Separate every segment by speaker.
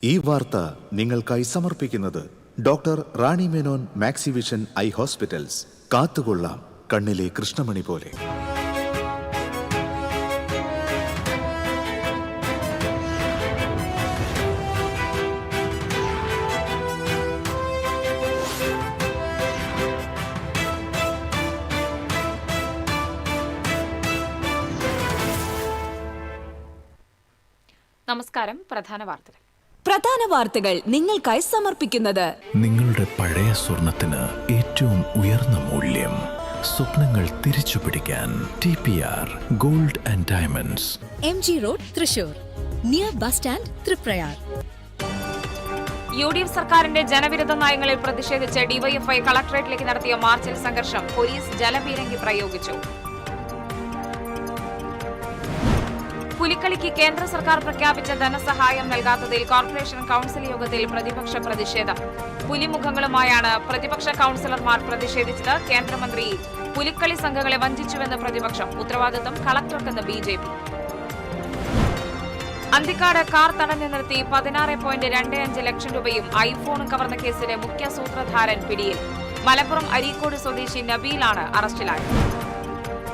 Speaker 1: ഈ വാർത്ത നിങ്ങൾക്കായി സമർപ്പിക്കുന്നത് doctor Rani Menon Maxivision I hospitals. കാത്തുകൊള്ളാം കണ്ണിലെ കൃഷ്ണമണി പോലെ.
Speaker 2: നമസ്കാരം. പ്രധാന വാർത്തകൾ നിങ്ങൾക്കായി സമർപ്പിക്കുന്നത്
Speaker 3: നിങ്ങളുടെ പഴയ സ്വർണത്തിന് ഏറ്റവും ഉയർന്ന മൂല്യം. സ്വപ്നങ്ങൾ തിരിച്ചു പിടിക്കാൻ TPR gold and diamonds,
Speaker 4: MG road, Thrissur, near bus stand, Triprayar.
Speaker 2: UDF സർക്കാരിന്റെ ജനവിരുദ്ധ നയങ്ങളിൽ പ്രതിഷേധിച്ച് ഡിവൈഎഫ്ഐ കളക്ടറേറ്റിലേക്ക് നടത്തിയ മാർച്ചിൽ സംഘർഷം. പോലീസ് ജലപീരങ്കി പ്രയോഗിച്ചു. പുലിക്കളിക്ക് കേന്ദ്ര സർക്കാർ പ്രഖ്യാപിച്ച ധനസഹായം നൽകാത്തതിൽ കോർപ്പറേഷൻ കൌൺസിൽ യോഗത്തിൽ പ്രതിപക്ഷ പ്രതിഷേധം. പുലിമുഖങ്ങളുമായാണ് പ്രതിപക്ഷ കൌൺസിലർമാർ പ്രതിഷേധിച്ചത്. കേന്ദ്രമന്ത്രി പുലിക്കളി സംഘങ്ങളെ വഞ്ചിച്ചുവെന്ന് പ്രതിപക്ഷം. ഉത്തരവാദിത്തം കളക്ടർക്കെന്ന് BJP. അന്തിക്കാട് കാർ തടഞ്ഞു നിർത്തി 16.25 ലക്ഷം രൂപയും ഐഫോണും കവർന്ന കേസിലെ മുഖ്യ സൂത്രധാരൻ പിടിയിൽ. മലപ്പുറം അരീക്കോട് സ്വദേശി നബീലാണ് അറസ്റ്റിലായത്.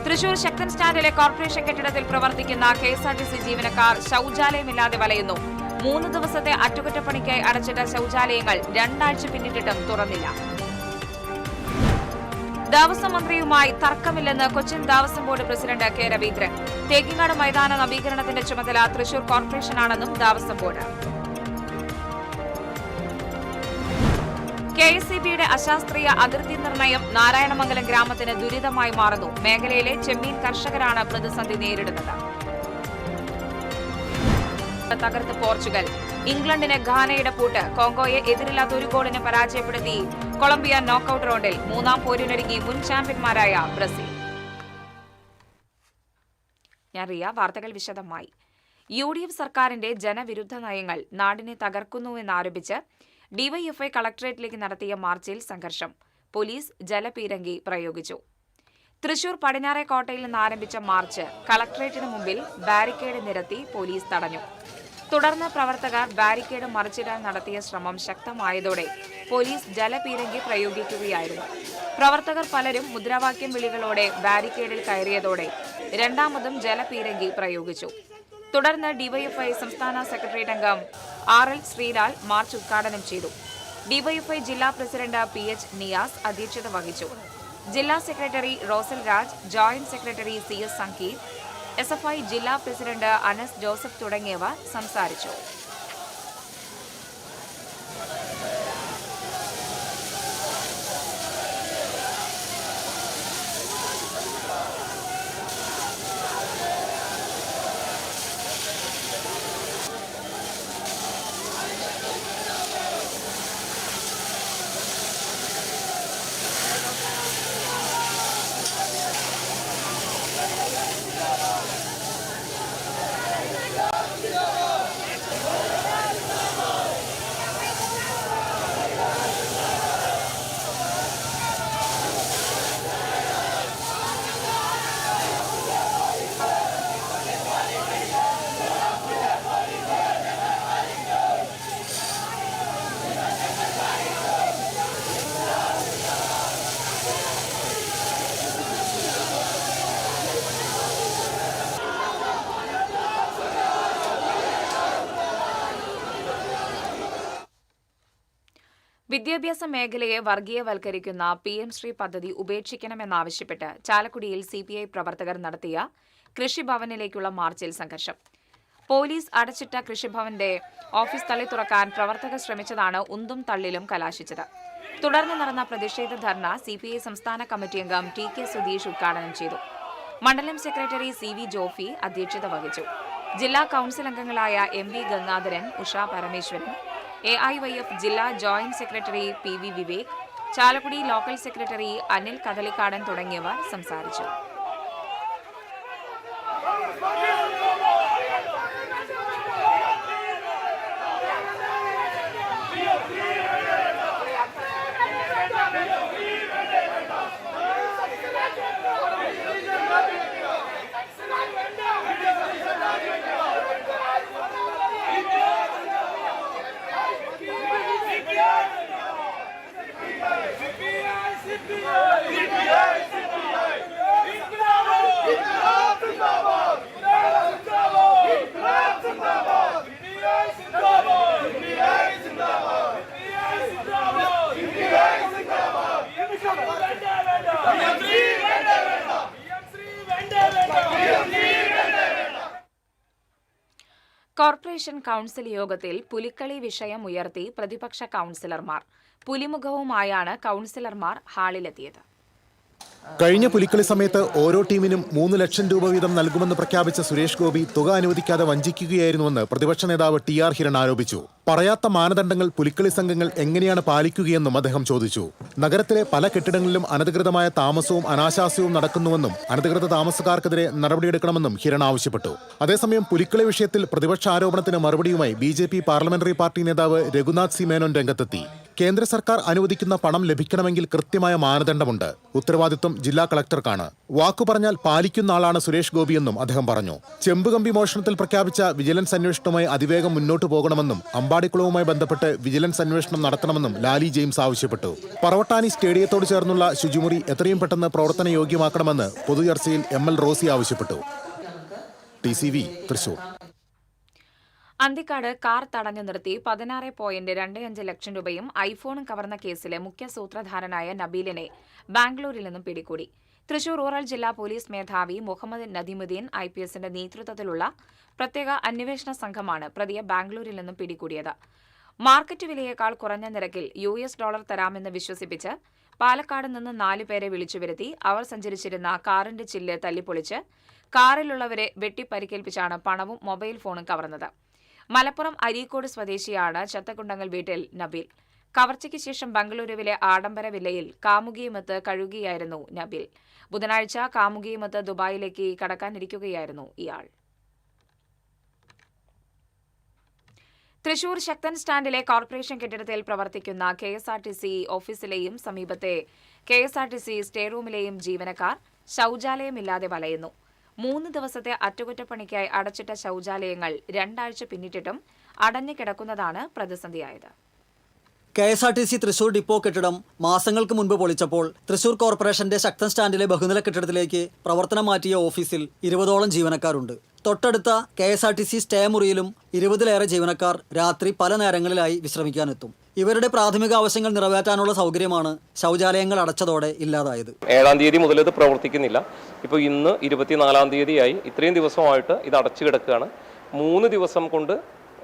Speaker 2: തൃശൂർ ശക്തൻ സ്റ്റാൻഡിലെ കോർപ്പറേഷൻ കെട്ടിടത്തിൽ പ്രവർത്തിക്കുന്ന KSRTC ജീവനക്കാർ ശൌചാലയമില്ലാതെ വലയുന്നു. 3 ദിവസത്തെ അറ്റകുറ്റപ്പണിക്കായി അടച്ചിട്ട ശൌചാലയങ്ങൾ 2 ആഴ്ച പിന്നിട്ടിട്ടും തുറന്നില്ല. ദേവസ്വം മന്ത്രിയുമായി തർക്കമില്ലെന്ന് Cochin Devaswom board president K. Raveendran. Thekkinkadu മൈതാന നവീകരണത്തിന്റെ ചുമതല തൃശൂർ കോർപ്പറേഷനാണെന്നും ദേവസ്വം ബോർഡ്. KSEBയുടെ അശാസ്ത്രീയ അതിർത്തി നിർണയം നാരായണമംഗലം ഗ്രാമത്തിന് ദുരിതമായി മാറുന്നു. മേഖലയിലെ ചെമ്മീൻ കർഷകരാണ് പ്രതിസന്ധി നേരിടുന്നത്. തകർത്ത് പോർച്ചുഗൽ. ഇംഗ്ലണ്ടിന് ഘാനയുടെ പൂട്ട്. കോങ്കോയെ എതിരില്ലാത്ത 1 ഗോളിന് പരാജയപ്പെടുത്തി കൊളംബിയ നോക്കൌട്ട് റൗണ്ടിൽ. 3ാം പോരിനൊരുങ്ങി മുൻ ചാമ്പ്യന്മാരായ ബ്രസീൽ. വാർത്തകൾ വിശദമായി. UDF സർക്കാരിന്റെ ജനവിരുദ്ധ നയങ്ങൾ നാടിനെ തകർക്കുന്നുവെന്നാരോപിച്ച് ഡിവൈഎഫ്ഐ കളക്ടറേറ്റിലേക്ക് നടത്തിയ മാർച്ചിൽ സംഘർഷം. പോലീസ് ജലപീരങ്കി പ്രയോഗിച്ചു. തൃശൂർ പടിഞ്ഞാറേക്കോട്ടയിൽ നിന്ന് ആരംഭിച്ച മാർച്ച് കളക്ടറേറ്റിന് മുമ്പിൽ ബാരിക്കേഡ് നിരത്തി പോലീസ് തടഞ്ഞു. തുടർന്ന് പ്രവർത്തകർ ബാരിക്കേഡ് മറിച്ചിടാൻ നടത്തിയ ശ്രമം ശക്തമായതോടെ പോലീസ് ജലപീരങ്കി പ്രയോഗിക്കുകയായിരുന്നു. പ്രവർത്തകർ പലരും മുദ്രാവാക്യം വിളികളോടെ ബാരിക്കേഡിൽ കയറിയതോടെ രണ്ടാമതും ജലപീരങ്കി പ്രയോഗിച്ചു. തുടർന്ന് ഡിവൈഎഫ്ഐ സംസ്ഥാന സെക്രട്ടേറിയറ്റ് അംഗം RL ശ്രീലാൽ മാർച്ച് ഉദ്ഘാടനം ചെയ്തു. ഡിവൈഎഫ്ഐ ജില്ലാ പ്രസിഡന്റ് PH നിയാസ് അധ്യക്ഷത വഹിച്ചു. ജില്ലാ secretary Rosal Raj, joint secretary CS Sangeeth, SFI ജില്ലാ പ്രസിഡന്റ് അനസ് ജോസഫ് തുടങ്ങിയവർ സംസാരിച്ചു. വിദ്യാഭ്യാസ മേഖലയെ വർഗീയവൽക്കരിക്കുന്ന PM ശ്രീ പദ്ധതി ഉപേക്ഷിക്കണമെന്നാവശ്യപ്പെട്ട് ചാലക്കുടിയിൽ CPI പ്രവർത്തകർ നടത്തിയ കൃഷിഭവനിലേക്കുള്ള മാർച്ചിൽ സംഘർഷം. പോലീസ് അടച്ചിട്ട കൃഷിഭവന്റെ ഓഫീസ് തള്ളി തുറക്കാൻ പ്രവർത്തകർ ശ്രമിച്ചതാണ് ഉന്തും തള്ളിലും കലാശിച്ചത്. തുടർന്ന് നടന്ന പ്രതിഷേധ ധർണ CPI സംസ്ഥാന കമ്മിറ്റി അംഗം TK സുധീഷ് ഉദ്ഘാടനം ചെയ്തു. മണ്ഡലം സെക്രട്ടറി CV ജോഫി അധ്യക്ഷത വഹിച്ചു. ജില്ലാ കൌൺസിൽ അംഗങ്ങളായ MV ഗംഗാധരൻ, ഉഷ പരമേശ്വരൻ, AIYF ജില്ലാ joint secretary PV Vivek, Chalakudy local secretary Anil Kadalikkadan തുടങ്ങിയവർ സംസാരിച്ചു. കോർപ്പറേഷൻ കൌൺസിൽ യോഗത്തിൽ പുലിക്കളി വിഷയം ഉയർത്തി പ്രതിപക്ഷ കൌൺസിലർമാർ. പുലിമുഖവുമായാണ് കൌൺസിലർമാർ ഹാളിലെത്തിയത്.
Speaker 5: കഴിഞ്ഞ പുലിക്കളി സമയത്ത് ഓരോ ടീമിനും 3 ലക്ഷം രൂപ വീതം നൽകുമെന്ന് പ്രഖ്യാപിച്ച സുരേഷ് ഗോപി തുക അനുവദിക്കാതെ വഞ്ചിക്കുകയായിരുന്നുവെന്ന് പ്രതിപക്ഷ നേതാവ് TR ഹിരൺ ആരോപിച്ചു. പറയാത്ത മാനദണ്ഡങ്ങൾ പുലിക്കളി സംഘങ്ങൾ എങ്ങനെയാണ് പാലിക്കുകയെന്നും അദ്ദേഹം ചോദിച്ചു. നഗരത്തിലെ പല കെട്ടിടങ്ങളിലും അനധികൃതമായ താമസവും അനാശാസ്യവും നടക്കുന്നുവെന്നും അനധികൃത താമസക്കാർക്കെതിരെ നടപടിയെടുക്കണമെന്നും ഹിരൺ ആവശ്യപ്പെട്ടു. അതേസമയം പുലിക്കളി വിഷയത്തിൽ പ്രതിപക്ഷ ആരോപണത്തിന് മറുപടിയുമായി BJP പാർലമെന്ററി പാർട്ടി നേതാവ് രഘുനാഥ് സി മേനോൻ രംഗത്തെത്തി. കേന്ദ്ര സർക്കാർ അനുവദിക്കുന്ന പണം ലഭിക്കണമെങ്കിൽ കൃത്യമായ മാനദണ്ഡമുണ്ട്. ഉത്തരവാദിത്വം ജില്ലാ കളക്ടർക്കാണ്. വാക്കു പറഞ്ഞാൽ പാലിക്കുന്ന ആളാണ് സുരേഷ് ഗോപിയെന്നും അദ്ദേഹം പറഞ്ഞു. ചെമ്പുകമ്പി മോഷണത്തിൽ പ്രഖ്യാപിച്ച വിജിലൻസ് അന്വേഷണവുമായി അതിവേഗം മുന്നോട്ടു പോകണമെന്നും അമ്പാടിക്കുളവുമായി ബന്ധപ്പെട്ട് വിജിലൻസ് അന്വേഷണം നടത്തണമെന്നും ലാലി ജെയിംസ് ആവശ്യപ്പെട്ടു. പറവട്ടാനി സ്റ്റേഡിയത്തോട് ചേർന്നുള്ള ശുചിമുറി എത്രയും പെട്ടെന്ന് പ്രവർത്തന യോഗ്യമാക്കണമെന്ന് പൊതുചർച്ചയിൽ ML റോസി ആവശ്യപ്പെട്ടു. TCV തൃശൂർ.
Speaker 2: അന്തിക്കാട് കാർ തടഞ്ഞു നിർത്തി 16.25 ലക്ഷം രൂപയും ഐഫോണും കവർന്ന കേസിലെ മുഖ്യ സൂത്രധാരനായ നബീലിനെ ബാംഗ്ലൂരിൽ നിന്നും പിടികൂടി. തൃശൂർ റൂറൽ ജില്ലാ പോലീസ് മേധാവി മുഹമ്മദ് നദീമുദ്ദീൻ IPSന്റെ നേതൃത്വത്തിലുള്ള പ്രത്യേക അന്വേഷണ സംഘമാണ് പ്രതിയെ ബാംഗ്ലൂരിൽ നിന്നും പിടികൂടിയത്. മാർക്കറ്റ് വിലയേക്കാൾ കുറഞ്ഞ നിരക്കിൽ US ഡോളർ തരാമെന്ന് വിശ്വസിപ്പിച്ച് പാലക്കാട് നിന്ന് 4 പേരെ വിളിച്ചുവരുത്തി അവർ സഞ്ചരിച്ചിരുന്ന കാറിന്റെ ചില്ല് തല്ലിപ്പൊളിച്ച് കാറിലുള്ളവരെ വെട്ടിപ്പരിക്കേൽപ്പിച്ചാണ് പണവും മൊബൈൽ ഫോണും കവർന്നത്. മലപ്പുറം അരീക്കോട് സ്വദേശിയാണ് ചത്തക്കുണ്ടങ്ങൽ വീട്ടിൽ നബീൽ. കവർച്ചയ്ക്ക് ശേഷം ബംഗളൂരുവിലെ ആഡംബര വില്ലയിൽ കാമുകിയുമൊത്ത് കഴിയുകയായിരുന്നു നബീൽ. ബുധനാഴ്ച കാമുകിയുമൊത്ത് ദുബായിലേക്ക് കടക്കാനിരിക്കുകയായിരുന്നു ഇയാൾ. തൃശൂർ ശക്തൻ സ്റ്റാൻഡിലെ കോർപ്പറേഷൻ കെട്ടിടത്തിൽ പ്രവർത്തിക്കുന്ന KSRTC ഓഫീസിലെയും സമീപത്തെ KSRTC സ്റ്റേ റൂമിലെയും ജീവനക്കാർ ശൌചാലയമില്ലാതെ വലയുന്നു. 3 ദിവസത്തെ അറ്റകുറ്റപ്പണിക്കായി അടച്ചിട്ട ശൌചാലയങ്ങൾ 2 ആഴ്ച പിന്നിട്ടിട്ടും അടഞ്ഞു കിടക്കുന്നതാണ് പ്രതിസന്ധിയായത്.
Speaker 6: KSRTC തൃശൂർ ഡിപ്പോ കെട്ടിടം മാസങ്ങൾക്ക് മുൻപ് പൊളിച്ചപ്പോൾ തൃശൂർ കോർപ്പറേഷന്റെ ശക്തൻ സ്റ്റാൻഡിലെ ബഹുനില കെട്ടിടത്തിലേക്ക് പ്രവർത്തനം മാറ്റിയ ഓഫീസിൽ 20ഓളം ജീവനക്കാരുണ്ട്. തൊട്ടടുത്ത KSRTC സ്റ്റേ മുറിയിലും 20ലേറെ ജീവനക്കാർ രാത്രി പല നേരങ്ങളിലായി വിശ്രമിക്കാനെത്തും. ഇവരുടെ പ്രാഥമിക ആവശ്യങ്ങൾ നിറവേറ്റാനുള്ള സൗകര്യമാണ് ശൗചാലയങ്ങൾ അടച്ചതോടെ ഇല്ലാതായത്.
Speaker 7: 7-ാം തീയതി മുതൽ ഇത് പ്രവർത്തിക്കുന്നില്ല. ഇപ്പോൾ ഇന്ന് 24-ാം തീയതിയായി. ഇത്രയും ദിവസമായിട്ട് ഇത് അടച്ചു കിടക്കുകയാണ്. 3 ദിവസം കൊണ്ട്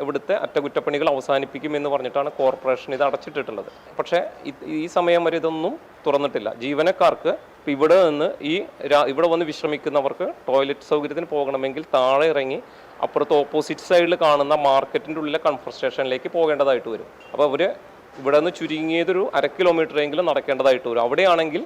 Speaker 7: ഇവിടുത്തെ അറ്റകുറ്റപ്പണികൾ അവസാനിപ്പിക്കുമെന്ന് പറഞ്ഞിട്ടാണ് കോർപ്പറേഷൻ ഇത് അടച്ചിട്ടിട്ടുള്ളത്. പക്ഷേ ഈ സമയം വരെ ഇതൊന്നും തുറന്നിട്ടില്ല. ജീവനക്കാർക്ക് ഇവിടെ നിന്ന് ഇവിടെ വന്ന് വിശ്രമിക്കുന്നവർക്ക് ടോയ്ലറ്റ് സൗകര്യത്തിന് പോകണമെങ്കിൽ താഴെ ഇറങ്ങി അപ്പുറത്ത് ഓപ്പോസിറ്റ് സൈഡിൽ കാണുന്ന മാർക്കറ്റിൻ്റെ ഉള്ളിലെ കംഫർട്ട് സ്റ്റേഷനിലേക്ക് പോകേണ്ടതായിട്ട് വരും. അപ്പോൾ അവർ ഇവിടെ നിന്ന് ചുരുങ്ങിയതൊരു 1/2 കിലോമീറ്ററെങ്കിലും നടക്കേണ്ടതായിട്ട് വരും. അവിടെയാണെങ്കിൽ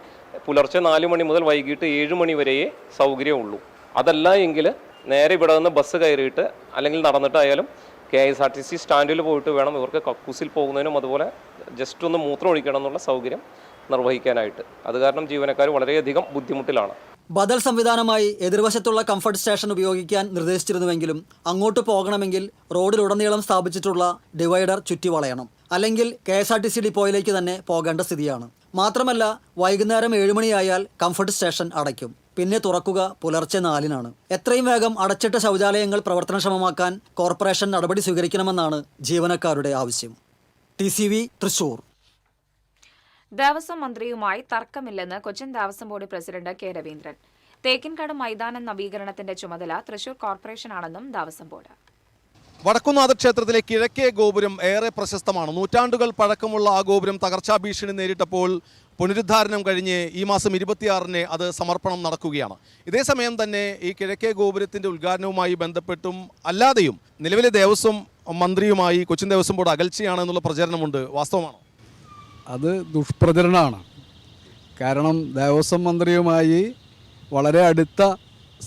Speaker 7: പുലർച്ചെ 4 മണി മുതൽ വൈകിട്ട് 7 മണി വരെയേ സൗകര്യമുള്ളൂ. അതല്ല എങ്കിൽ നേരെ ഇവിടെ നിന്ന് ബസ് കയറിയിട്ട് അല്ലെങ്കിൽ നടന്നിട്ടായാലും KSRTC സ്റ്റാൻഡിൽ പോയിട്ട് വേണം ഇവർക്ക് കക്കൂസിൽ പോകുന്നതിനും അതുപോലെ ജസ്റ്റ് ഒന്ന് മൂത്രം ഒഴിക്കണം എന്നുള്ള സൗകര്യം നിർവഹിക്കാനായിട്ട്. അത് കാരണം ജീവനക്കാർ വളരെയധികം ബുദ്ധിമുട്ടിലാണ്.
Speaker 6: ബദൽ സംവിധാനമായി എതിർവശത്തുള്ള കംഫർട്ട് സ്റ്റേഷൻ ഉപയോഗിക്കാൻ നിർദ്ദേശിച്ചിരുന്നുവെങ്കിലും അങ്ങോട്ട് പോകണമെങ്കിൽ റോഡിലുടനീളം സ്ഥാപിച്ചിട്ടുള്ള ഡിവൈഡർ ചുറ്റി വളയണം. അല്ലെങ്കിൽ KSRTC ഡിപ്പോയിലേക്ക് തന്നെ പോകേണ്ട സ്ഥിതിയാണ്. മാത്രമല്ല വൈകുന്നേരം 7 മണിയായാൽ കംഫർട്ട് സ്റ്റേഷൻ അടയ്ക്കും. പിന്നെ തുറക്കുക പുലർച്ചെ 4-നാണ്. എത്രയും വേഗം അടച്ചിട്ട ശൗചാലയങ്ങൾ പ്രവർത്തനക്ഷമമാക്കാൻ കോർപ്പറേഷൻ നടപടി സ്വീകരിക്കണമെന്നാണ് ജീവനക്കാരുടെ ആവശ്യം. TCV തൃശൂർ.
Speaker 2: ദേവസ്വം മന്ത്രിയുമായി തർക്കമില്ലെന്ന് Cochin Devaswom board president K. Raveendran. Thekkinkadu മൈതാനം നവീകരണത്തിന്റെ ചുമതല തൃശൂർ കോർപ്പറേഷനാണെന്നും ദേവസ്വം ബോർഡ്.
Speaker 8: വടക്കുംനാഥ ക്ഷേത്രത്തിലെ കിഴക്കേ ഗോപുരം ഏറെ പ്രശസ്തമാണ്. നൂറ്റാണ്ടുകൾ പഴക്കമുള്ള ആ ഗോപുരം തകർച്ചാ ഭീഷണി നേരിട്ടപ്പോൾ പുനരുദ്ധാരണം കഴിഞ്ഞ് ഈ മാസം 26-ന് അത് സമർപ്പണം നടക്കുകയാണ്. ഇതേസമയം തന്നെ ഈ കിഴക്കേ ഗോപുരത്തിൻ്റെ ഉദ്ഘാടനവുമായി ബന്ധപ്പെട്ടും അല്ലാതെയും നിലവിലെ ദേവസ്വം മന്ത്രിയുമായി കൊച്ചിൻ ദേവസ്വം ബോർഡ് അകൽച്ചയാണ് എന്നുള്ള പ്രചരണമുണ്ട്. വാസ്തവമാണോ?
Speaker 9: അത് ദുഷ്പ്രചരണമാണ്. കാരണം ദേവസ്വം മന്ത്രിയുമായി വളരെ അടുത്ത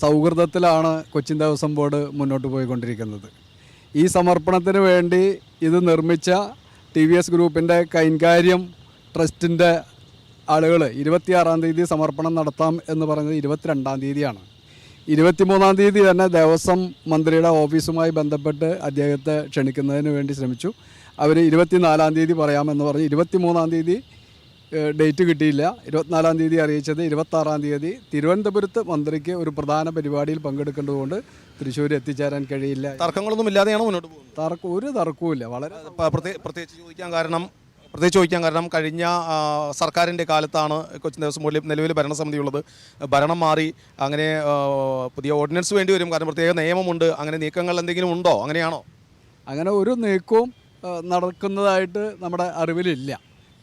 Speaker 9: സൗഹൃദത്തിലാണ് കൊച്ചിൻ ദേവസ്വം ബോർഡ് മുന്നോട്ട് പോയിക്കൊണ്ടിരിക്കുന്നത്. ഈ സമർപ്പണത്തിന് വേണ്ടി ഇത് നിർമ്മിച്ച TVS ഗ്രൂപ്പിൻ്റെ കൈൻകാര്യം ട്രസ്റ്റിൻ്റെ ആളുകൾ 26-ാം തീയതി സമർപ്പണം നടത്താം എന്ന് പറഞ്ഞത് 22-ാം തീയതിയാണ്. 23-ാം തീയതി തന്നെ ദേവസ്വം മന്ത്രിയുടെ ഓഫീസുമായി ബന്ധപ്പെട്ട് അദ്ദേഹത്തെ ക്ഷണിക്കുന്നതിന് വേണ്ടി ശ്രമിച്ചു. അവർ 24-ാം തീയതി പറയാമെന്ന് പറഞ്ഞ് 23-ാം തീയതി ഡേറ്റ് കിട്ടിയില്ല. 24-ാം തീയതി അറിയിച്ചത് 26-ാം തീയതി തിരുവനന്തപുരത്ത് മന്ത്രിക്ക് ഒരു പ്രധാന പരിപാടിയിൽ പങ്കെടുക്കേണ്ടതുകൊണ്ട് തൃശ്ശൂർ എത്തിച്ചേരാൻ കഴിയില്ല.
Speaker 8: തർക്കങ്ങളൊന്നും ഇല്ലാതെയാണ് മുന്നോട്ട് പോകുന്നത്.
Speaker 9: ഒരു തർക്കവുമില്ല. വളരെ
Speaker 8: പ്രത്യേകിച്ച് ചോദിക്കാൻ കാരണം കഴിഞ്ഞ സർക്കാരിൻ്റെ കാലത്താണ് കൊച്ചിൻ ദേവസ്വം ബോർഡിൽ നിലവിൽ ഭരണസമിതി ഉള്ളത്. ഭരണം മാറി അങ്ങനെ പുതിയ ഓർഡിനൻസ് വേണ്ടി വരും. കാരണം പ്രത്യേക നിയമമുണ്ട്. അങ്ങനെ നീക്കങ്ങൾ എന്തെങ്കിലും ഉണ്ടോ? അങ്ങനെയാണോ?
Speaker 9: അങ്ങനെ ഒരു നീക്കവും നടക്കുന്നതായിട്ട് നമ്മുടെ അറിവിലില്ല.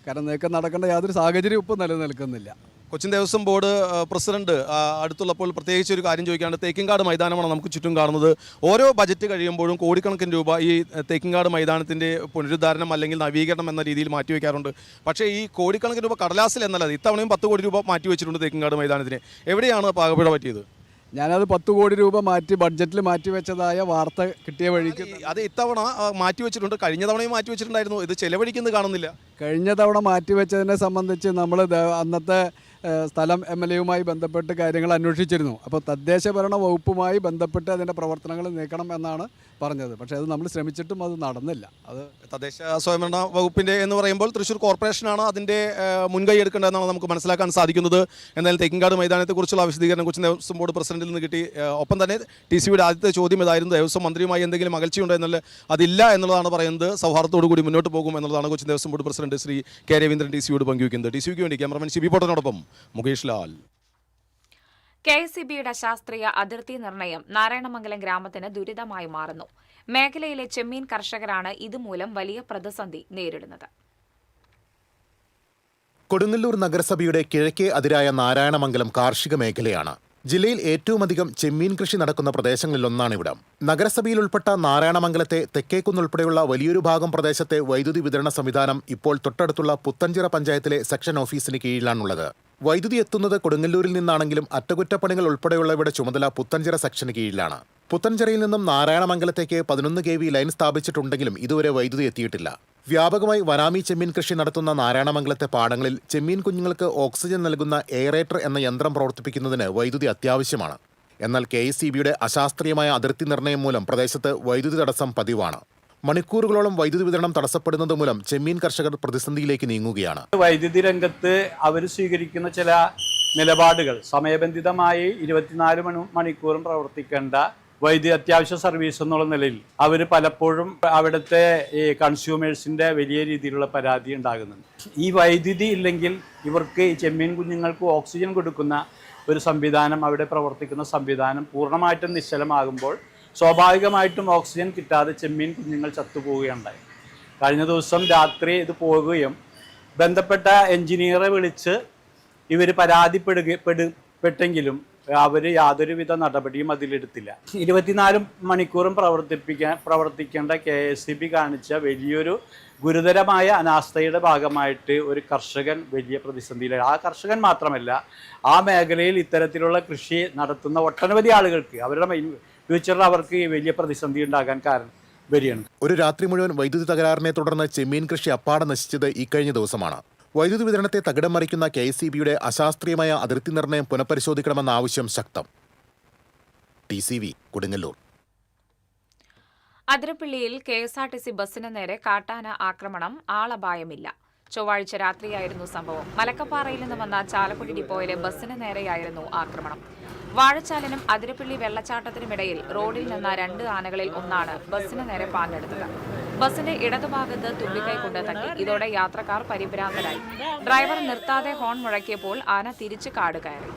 Speaker 9: കാരണം നീക്കം നടക്കേണ്ട യാതൊരു സാഹചര്യവും ഇപ്പോൾ നിലനിൽക്കുന്നില്ല.
Speaker 8: കൊച്ചിൻ ദേവസ്വം ബോർഡ് പ്രസിഡന്റ് അടുത്തുള്ളപ്പോൾ പ്രത്യേകിച്ച് ഒരു കാര്യം ചോദിക്കാണ്ട്, തേക്കിൻകാട് മൈതാനമാണ് നമുക്ക് ചുറ്റും കാണുന്നത്. ഓരോ ബജറ്റ് കഴിയുമ്പോഴും കോടിക്കണക്കിന് രൂപ ഈ തേക്കിൻകാട് മൈതാനത്തിൻ്റെ പുനരുദ്ധാരണം അല്ലെങ്കിൽ നവീകരണം എന്ന രീതിയിൽ മാറ്റിവെക്കാറുണ്ട്. പക്ഷേ ഈ കോടിക്കണക്കിന് രൂപ കടലാസിൽ എന്നല്ല, ഇത്തവണയും 10 കോടി രൂപ മാറ്റിവെച്ചിട്ടുണ്ട് തേക്കിൻകാട് മൈതാനത്തിന്. എവിടെയാണ് പാകപ്പിഴ പറ്റിയത്?
Speaker 9: ഞാനത് 10 കോടി രൂപ ബഡ്ജറ്റിൽ മാറ്റിവെച്ചതായ വാർത്ത കിട്ടിയ വഴിക്ക്
Speaker 8: അത് ഇത്തവണ മാറ്റിവെച്ചിട്ടുണ്ട്. കഴിഞ്ഞ തവണയും മാറ്റിവെച്ചിട്ടുണ്ടായിരുന്നു. ഇത് ചെലവഴിക്കുന്നത് കാണുന്നില്ല.
Speaker 9: കഴിഞ്ഞ തവണ മാറ്റിവെച്ചതിനെ സംബന്ധിച്ച് നമ്മൾ അന്നത്തെ സ്ഥലം MLA-യുമായി ബന്ധപ്പെട്ട് കാര്യങ്ങൾ അന്വേഷിച്ചിരുന്നു. അപ്പോൾ തദ്ദേശഭരണ വകുപ്പുമായി ബന്ധപ്പെട്ട് അതിൻ്റെ പ്രവർത്തനങ്ങൾ നീക്കണം എന്നാണ് പറഞ്ഞത്. പക്ഷേ അത് നമ്മൾ ശ്രമിച്ചിട്ടും അത് നടന്നില്ല. അത്
Speaker 8: തദ്ദേശ സ്വയംഭരണ വകുപ്പിൻ്റെ എന്ന് പറയുമ്പോൾ തൃശ്ശൂർ കോർപ്പറേഷനാണ് അതിൻ്റെ മുൻകൈ എടുക്കേണ്ടതെന്നാണ് നമുക്ക് മനസ്സിലാക്കാൻ സാധിക്കുന്നത്. എന്നാലും തേക്കിൻകാട് മൈതാനത്തെക്കുറിച്ചുള്ള വിശദീകരണം കൊച്ചിൻ ദേവസ്വം ബോർഡ് പ്രസിഡന്റിൽ നിന്ന് കിട്ടി. ഒപ്പം തന്നെ TCBയുടെ ആദ്യത്തെ ചോദ്യം ഇതായിരുന്നു, ദേവസ്വം മന്ത്രിയുമായി എന്തെങ്കിലും അകൽച്ചയുണ്ടോ എന്നുള്ള. അതില്ല എന്നുള്ളതാണ് പറയുന്നത്. സൗഹാർദ്ദത്തോടു കൂടി മുന്നോട്ട് പോകും എന്നുള്ളതാണ് Cochin Devaswom board president Shri K. Raveendran TCBയോട് പങ്കുവയ്ക്കുന്നത്. TCBക്ക് വേണ്ടി ക്യാമറമാൻ CB പോട്ടനോടൊപ്പം മുകേഷ് ലാൽ.
Speaker 2: KSEBയുടെ ശാസ്ത്രീയ അതിർത്തി നിർണയം നാരായണമംഗലം ഗ്രാമത്തിന് ദുരിതമായി മാറുന്നു. മേഖലയിലെ ചെമ്മീൻ കർഷകരാണ് ഇതുമൂലം വലിയ പ്രതിസന്ധി നേരിടുന്നത്.
Speaker 5: കൊടുങ്ങല്ലൂർ നഗരസഭയുടെ കിഴക്കേ അതിരായ നാരായണമംഗലം കാർഷിക മേഖലയാണ്. ജില്ലയിൽ ഏറ്റവുമധികം ചെമ്മീൻ കൃഷി നടക്കുന്ന പ്രദേശങ്ങളിലൊന്നാണിവിടം. നഗരസഭയിൽ ഉൾപ്പെട്ട നാരായണമംഗലത്തെ തെക്കേക്കുന്നുൾപ്പെടെയുള്ള വലിയൊരു ഭാഗം പ്രദേശത്തെ വൈദ്യുതി വിതരണ സംവിധാനം ഇപ്പോൾ തൊട്ടടുത്തുള്ള പുത്തഞ്ചിറ പഞ്ചായത്തിലെ സെക്ഷൻ ഓഫീസിന് കീഴിലാണുള്ളത്. വൈദ്യുതി എത്തുന്നത് കൊടുങ്ങല്ലൂരിൽ നിന്നാണെങ്കിലും അറ്റകുറ്റപ്പണികൾ ഉൾപ്പെടെയുള്ളവയുടെ ചുമതല പുത്തഞ്ചിറ സെക്ഷന് കീഴിലാണ്. പുത്തഞ്ചിറയിൽ നിന്നും നാരായണമംഗലത്തേക്ക് 11 kV ലൈൻ സ്ഥാപിച്ചിട്ടുണ്ടെങ്കിലും ഇതുവരെ വൈദ്യുതി എത്തിയിട്ടില്ല. വ്യാപകമായി വനാമി ചെമ്മീൻ കൃഷി നടത്തുന്ന നാരായണമംഗലത്തെ പാടങ്ങളിൽ ചെമ്മീൻ കുഞ്ഞുങ്ങൾക്ക് ഓക്സിജൻ നൽകുന്ന എയറേറ്റർ എന്ന യന്ത്രം പ്രവർത്തിപ്പിക്കുന്നതിന് വൈദ്യുതി അത്യാവശ്യമാണ്. എന്നാൽ KSEBയുടെ അശാസ്ത്രീയമായ അതിർത്തി നിർണയം മൂലം പ്രദേശത്ത് വൈദ്യുതി തടസ്സം പതിവാണ്. മണിക്കൂറുകളോളം വൈദ്യുതി വിതരണം തടസ്സപ്പെടുന്നത് മൂലം ചെമ്മീൻ കർഷകർ പ്രതിസന്ധിയിലേക്ക് നീങ്ങുകയാണ്.
Speaker 10: വൈദ്യുതി രംഗത്ത് അവർ സ്വീകരിക്കുന്ന ചില നിലപാടുകൾ സമയബന്ധിതമായി 24 മണിക്കൂറും പ്രവർത്തിക്കേണ്ട വൈദ്യുതി അത്യാവശ്യ സർവീസ് എന്നുള്ള നിലയിൽ അവർ പലപ്പോഴും അവിടുത്തെ ഈ കൺസ്യൂമേഴ്സിൻ്റെ വലിയ രീതിയിലുള്ള പരാതി ഉണ്ടാകുന്നുണ്ട്. ഈ വൈദ്യുതി ഇല്ലെങ്കിൽ ഇവർക്ക് ഈ ചെമ്മീൻ കുഞ്ഞുങ്ങൾക്ക് ഓക്സിജൻ കൊടുക്കുന്ന ഒരു സംവിധാനം, അവിടെ പ്രവർത്തിക്കുന്ന സംവിധാനം പൂർണ്ണമായിട്ടും നിശ്ചലമാകുമ്പോൾ സ്വാഭാവികമായിട്ടും ഓക്സിജൻ കിട്ടാതെ ചെമ്മീൻ കുഞ്ഞുങ്ങൾ ചത്തുപോവുകയുണ്ടായി. കഴിഞ്ഞ ദിവസം രാത്രി ഇത് പോകുകയും ബന്ധപ്പെട്ട എഞ്ചിനീയറെ വിളിച്ച് ഇവർ പരാതിപ്പെട്ടെങ്കിലും അവർ യാതൊരുവിധ നടപടിയും അതിലെടുത്തില്ല. 24 മണിക്കൂറും പ്രവർത്തിക്കേണ്ട KSEB കാണിച്ച വലിയൊരു ഗുരുതരമായ അനാസ്ഥയുടെ ഭാഗമായിട്ട് ഒരു കർഷകൻ വലിയ പ്രതിസന്ധിയിലാണ്. ആ കർഷകൻ മാത്രമല്ല, ആ മേഖലയിൽ ഇത്തരത്തിലുള്ള കൃഷി നടത്തുന്ന ഒട്ടനവധി ആളുകൾക്ക് അവരുടെ ഫ്യൂച്ചറിൽ അവർക്ക് വലിയ പ്രതിസന്ധി ഉണ്ടാകാൻ കാരണം വരികയാണ്.
Speaker 5: ഒരു രാത്രി മുഴുവൻ വൈദ്യുതി തകരാറിനെ തുടർന്ന് ചെമ്മീൻ കൃഷി അപ്പാടെ നശിച്ചത് ഇക്കഴിഞ്ഞ ദിവസമാണ്. വൈദ്യുതി വിതരണത്തെ തകിടം മറിക്കുന്ന KSEBയുടെ അശാസ്ത്രീയമായ അതിർത്തി നിർണയം പുനഃപരിശോധിക്കണമെന്ന ആവശ്യം ശക്തം. TCV കൊടുങ്ങല്ലൂർ.
Speaker 2: അതിരപ്പള്ളിയിൽ KSRTC ബസ്സിന് നേരെ കാട്ടാന ആക്രമണം. ആളപായമില്ല. ചൊവ്വാഴ്ച രാത്രിയായിരുന്നു സംഭവം. മലക്കപ്പാറയിൽ നിന്ന് വന്ന ചാലക്കുടി ഡിപ്പോയിലെ ബസ്സിന് നേരെയായിരുന്നു ആക്രമണം. വാഴച്ചാലിനും അതിരപ്പള്ളി വെള്ളച്ചാട്ടത്തിനുമിടയിൽ റോഡിൽ നിന്ന 2 ആനകളിൽ ഒന്നാണ് ബസ്സിന് നേരെ പാഞ്ഞെടുത്തത്. ബസ്സിന്റെ ഇടതുഭാഗത്ത് തുമ്പിക്കൈ കൊണ്ട് തട്ടി. ഇതോടെ യാത്രക്കാർ പരിഭ്രാന്തരായി. ഡ്രൈവർ നിർത്താതെ ഹോൺ മുഴക്കിയപ്പോൾ ആന തിരിച്ച് കാട് കയറി.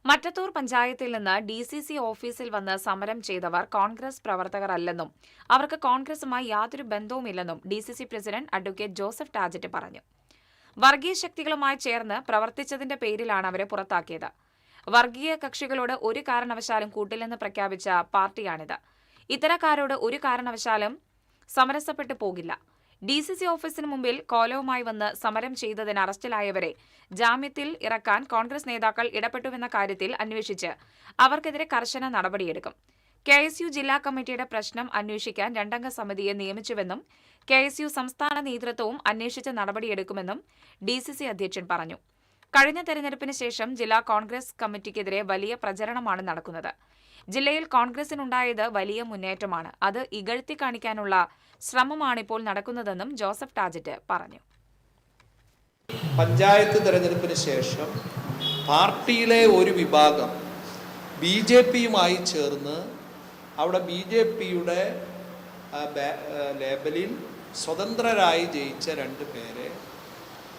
Speaker 2: മറ്റത്തൂർ പഞ്ചായത്തിൽ നിന്ന് DCC ഓഫീസിൽ വന്ന് സമരം ചെയ്തവർ കോൺഗ്രസ് പ്രവർത്തകർ അല്ലെന്നും അവർക്ക് കോൺഗ്രസുമായി യാതൊരു ബന്ധവുമില്ലെന്നും DCC പ്രസിഡന്റ് അഡ്വക്കേറ്റ് ജോസഫ് ടാജറ്റ് പറഞ്ഞു. വർഗീയ ശക്തികളുമായി ചേർന്ന് പ്രവർത്തിച്ചതിന്റെ പേരിലാണ് അവരെ പുറത്താക്കിയത്. വർഗീയ കക്ഷികളോട് ഒരു കാരണവശാലും കൂട്ടില്ലെന്ന് പ്രഖ്യാപിച്ച പാർട്ടിയാണിത്. ഇത്തരക്കാരോട് ഒരു കാരണവശാലും സമരസപ്പെട്ടു പോകില്ല. DCC ഓഫീസിന് മുമ്പിൽ കോലവുമായി വന്ന് സമരം ചെയ്തതിന് അറസ്റ്റിലായവരെ ജാമ്യത്തിൽ ഇറക്കാൻ കോൺഗ്രസ് നേതാക്കൾ ഇടപെട്ടുവെന്ന കാര്യത്തിൽ അന്വേഷിച്ച് അവർക്കെതിരെ കർശന നടപടിയെടുക്കും. KSU ജില്ലാ കമ്മിറ്റിയുടെ പ്രശ്നം അന്വേഷിക്കാൻ 2-അംഗ സമിതിയെ നിയമിച്ചുവെന്നും KSU സംസ്ഥാന നേതൃത്വവും അന്വേഷിച്ച് നടപടിയെടുക്കുമെന്നും DCC അധ്യക്ഷൻ പറഞ്ഞു. കഴിഞ്ഞ തെരഞ്ഞെടുപ്പിന് ശേഷം ജില്ലാ കോൺഗ്രസ് കമ്മിറ്റിക്കെതിരെ വലിയ പ്രചരണമാണ് നടക്കുന്നത്. ജില്ലയിൽ കോൺഗ്രസിനുണ്ടായത് വലിയ മുന്നേറ്റമാണ്. അത് ഇകഴ്ത്തി കാണിക്കാനുള്ള ശ്രമമാണിപ്പോൾ നടക്കുന്നതെന്നും ജോസഫ് ടാജറ്റ് പറഞ്ഞു.
Speaker 11: പഞ്ചായത്ത് തെരഞ്ഞെടുപ്പിന് ശേഷം പാർട്ടിയിലെ ഒരു വിഭാഗം BJPയുമായി ചേർന്ന് അവിടെ BJPയുടെ ലേബലിൽ സ്വതന്ത്രരായി ജയിച്ച 2 പേരെ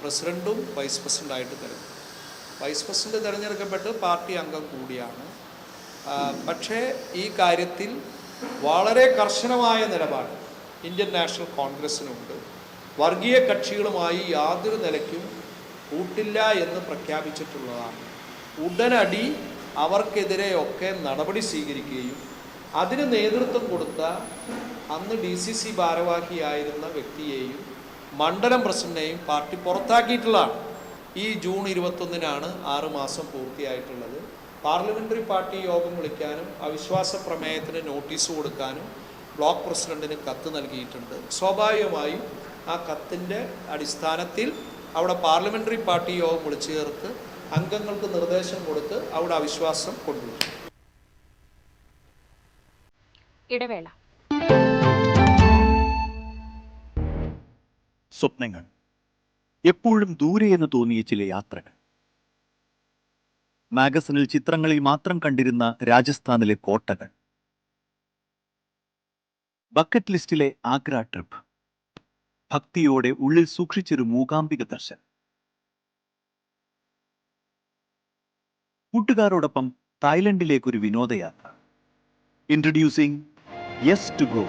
Speaker 11: പ്രസിഡന്റും വൈസ് പ്രസിഡന്റായിട്ട് തിരഞ്ഞെടുത്തു. വൈസ് പ്രസിഡന്റ് തിരഞ്ഞെടുക്കപ്പെട്ട് പാർട്ടി അംഗം കൂടിയാണ്. പക്ഷേ ഈ കാര്യത്തിൽ വളരെ കർശനമായ നിലപാട് ഇന്ത്യൻ നാഷണൽ കോൺഗ്രസിനുണ്ട്. വർഗീയ കക്ഷികളുമായി യാതൊരു നിലയ്ക്കും കൂട്ടില്ല എന്ന് പ്രഖ്യാപിച്ചിട്ടുള്ളതാണ്. ഉടനടി അവർക്കെതിരെയൊക്കെ നടപടി സ്വീകരിക്കുകയും അതിന് നേതൃത്വം കൊടുത്ത അന്ന് DCC ഭാരവാഹിയായിരുന്ന വ്യക്തിയെയും മണ്ഡലം പ്രസിഡന്റിനെയും പാർട്ടി പുറത്താക്കിയിട്ടുള്ളതാണ്. ഈ ജൂൺ 21-നാണ് 6 മാസം പൂർത്തിയായിട്ടുള്ളത്. പാർലമെൻ്ററി പാർട്ടി യോഗം വിളിക്കാനും അവിശ്വാസ പ്രമേയത്തിന് നോട്ടീസ് കൊടുക്കാനും ബ്ലോക്ക് പ്രസിഡന്റിന് കത്ത് നൽകിയിട്ടുണ്ട്. സ്വാഭാവികമായും ആ കത്തിൻ്റെ അടിസ്ഥാനത്തിൽ അവിടെ പാർലമെൻ്ററി പാർട്ടി യോഗം വിളിച്ചു ചേർത്ത് അംഗങ്ങൾക്ക് നിർദ്ദേശം കൊടുത്ത് അവിടെ അവിശ്വാസം കൊണ്ടുവരും.
Speaker 2: ഇടവേള.
Speaker 12: സ്വപ്നങ്ങൾ, എപ്പോഴും ദൂരെയെന്ന് തോന്നിയ ചില യാത്രകൾ. മാഗസിനിൽ ചിത്രങ്ങളിൽ മാത്രം കണ്ടിരുന്ന രാജസ്ഥാനിലെ കോട്ടകൾ. ബക്കറ്റ് ലിസ്റ്റിലെ ആഗ്ര ട്രിപ്പ്. ഭക്തിയോടെ ഉള്ളിൽ സൂക്ഷിച്ചൊരു മൂകാംബിക ദർശനം. കൂട്ടുകാരോടൊപ്പം തായ്ലൻഡിലേക്കൊരു വിനോദയാത്ര. Introducing yes to go.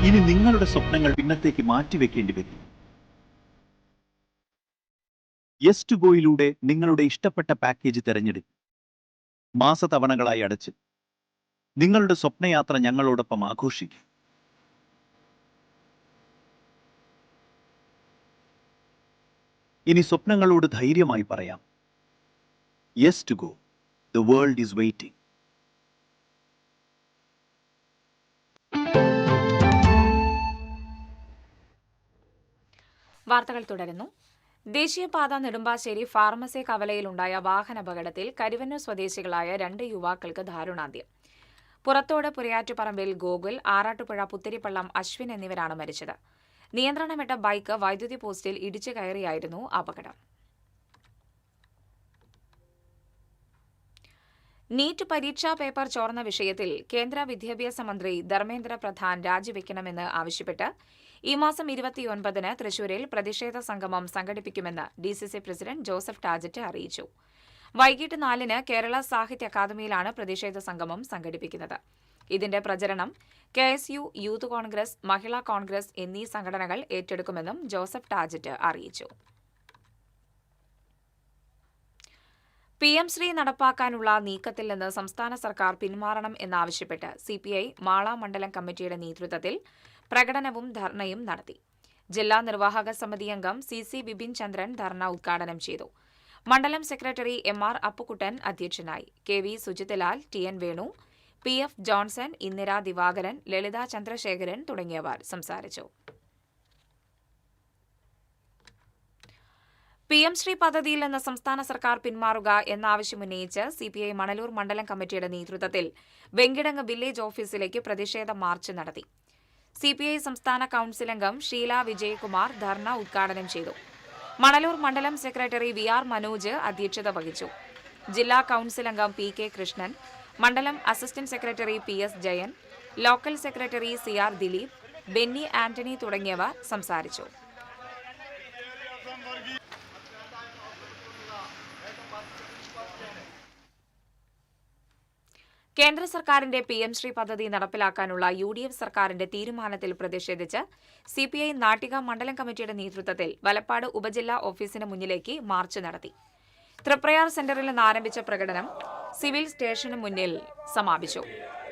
Speaker 12: ഇനി നിങ്ങളുടെ സ്വപ്നങ്ങൾ പിന്നത്തേക്ക് മാറ്റിവെക്കേണ്ടി വരും. യെസ് ടു ഗോയിലൂടെ നിങ്ങളുടെ ഇഷ്ടപ്പെട്ട പാക്കേജ് തിരഞ്ഞെടുക്കും. മാസതവണകളായി അടച്ച് നിങ്ങളുടെ സ്വപ്നയാത്ര ഞങ്ങളോടൊപ്പം ആഘോഷിക്കും. ഇനി സ്വപ്നങ്ങളോട് ധൈര്യമായി പറയാം, yes to go. The world is waiting.
Speaker 2: വാർത്തകൾ തുടരുന്നു. ദേശീയപാത നെടുമ്പാശ്ശേരി ഫാർമസി കവലയിലുണ്ടായ വാഹനാപകടത്തിൽ കരുവന്നൂർ സ്വദേശികളായ 2 യുവാക്കൾക്ക് ദാരുണാന്ത്യം. പുറത്തോട് പുരയാറ്റുപറമ്പിൽ ഗോകുൽ, ആറാട്ടുപുഴ പുത്തിരിപ്പള്ളം അശ്വിൻ എന്നിവരാണ് മരിച്ചത്. നിയന്ത്രണം വിട്ട ബൈക്ക് വൈദ്യുതി പോസ്റ്റിൽ ഇടിച്ചു കയറിയായിരുന്നു അപകടം. നീറ്റ് പരീക്ഷാ പേപ്പർ ചോർന്ന വിഷയത്തിൽ കേന്ദ്ര വിദ്യാഭ്യാസ മന്ത്രി ധർമ്മേന്ദ്ര പ്രധാൻ രാജിവെക്കണമെന്ന് ആവശ്യപ്പെട്ട് ഈ മാസം 29-ന് തൃശൂരിൽ പ്രതിഷേധ സംഗമം സംഘടിപ്പിക്കുമെന്ന് DCC പ്രസിഡന്റ് ജോസഫ് ടാജറ്റ് അറിയിച്ചു. വൈകിട്ട് 4-ന് കേരള സാഹിത്യ അക്കാദമിയിലാണ് പ്രതിഷേധ സംഗമം സംഘടിപ്പിക്കുന്നത്. ഇതിന്റെ പ്രചരണം KSU, യൂത്ത് കോൺഗ്രസ്, മഹിളാ കോൺഗ്രസ് എന്നീ സംഘടനകൾ ഏറ്റെടുക്കുമെന്നും ജോസഫ് ടാജറ്റ് അറിയിച്ചു. PM ശ്രീ നടപ്പാക്കാനുള്ള നീക്കത്തിൽ നിന്ന് സംസ്ഥാന സർക്കാർ പിന്മാറണം എന്നാവശ്യപ്പെട്ട് CPI മാള മണ്ഡലം കമ്മിറ്റിയുടെ നേതൃത്വത്തിൽ പ്രകടനവും ധർണയും നടത്തി. ജില്ലാ നിർവാഹക സമിതി അംഗം CC ബിപിൻ ചന്ദ്രൻ ധർണ ഉദ്ഘാടനം ചെയ്തു. മണ്ഡലം സെക്രട്ടറി MR അപ്പുക്കുട്ടൻ അധ്യക്ഷനായി. KV Sujithlal, TN Venu, PF Johnson, Indira Divakaran, Lalitha Chandrasekharan തുടങ്ങിയവർ സംസാരിച്ചു. PM ശ്രീ പദ്ധതിയിൽ നിന്ന് സംസ്ഥാന സർക്കാർ പിന്മാറുക എന്നാവശ്യമുന്നയിച്ച് CPI മണലൂർ മണ്ഡലം കമ്മിറ്റിയുടെ നേതൃത്വത്തിൽ വെങ്കിടങ്ങ് വില്ലേജ് ഓഫീസിലേക്ക് പ്രതിഷേധ മാർച്ച് നടത്തി. CPI സംസ്ഥാന കൌൺസിൽ അംഗം ഷീല വിജയകുമാർ ധർണ ഉദ്ഘാടനം ചെയ്തു. മണലൂർ മണ്ഡലം സെക്രട്ടറി VR മനോജ് അധ്യക്ഷത വഹിച്ചു. ജില്ലാ കൌൺസിൽ അംഗം PK കൃഷ്ണൻ, മണ്ഡലം assistant secretary PS Jayan, local secretary CR Dileep, Benny Antony തുടങ്ങിയവർ സംസാരിച്ചു. കേന്ദ്ര സർക്കാരിന്റെ PM ശ്രീ പദ്ധതി നടപ്പിലാക്കാനുള്ള UDF സർക്കാരിന്റെ തീരുമാനത്തിൽ പ്രതിഷേധിച്ച് CPI നാട്ടിക മണ്ഡലം കമ്മിറ്റിയുടെ നേതൃത്വത്തിൽ വലപ്പാട് ഉപജില്ലാ ഓഫീസിന് മുന്നിലേക്ക് മാർച്ച് നടത്തി. തൃപ്രയാർ സെന്ററിൽ നിന്ന് ആരംഭിച്ച പ്രകടനം സിവിൽ സ്റ്റേഷന് മുന്നിൽ സമാപിച്ചു.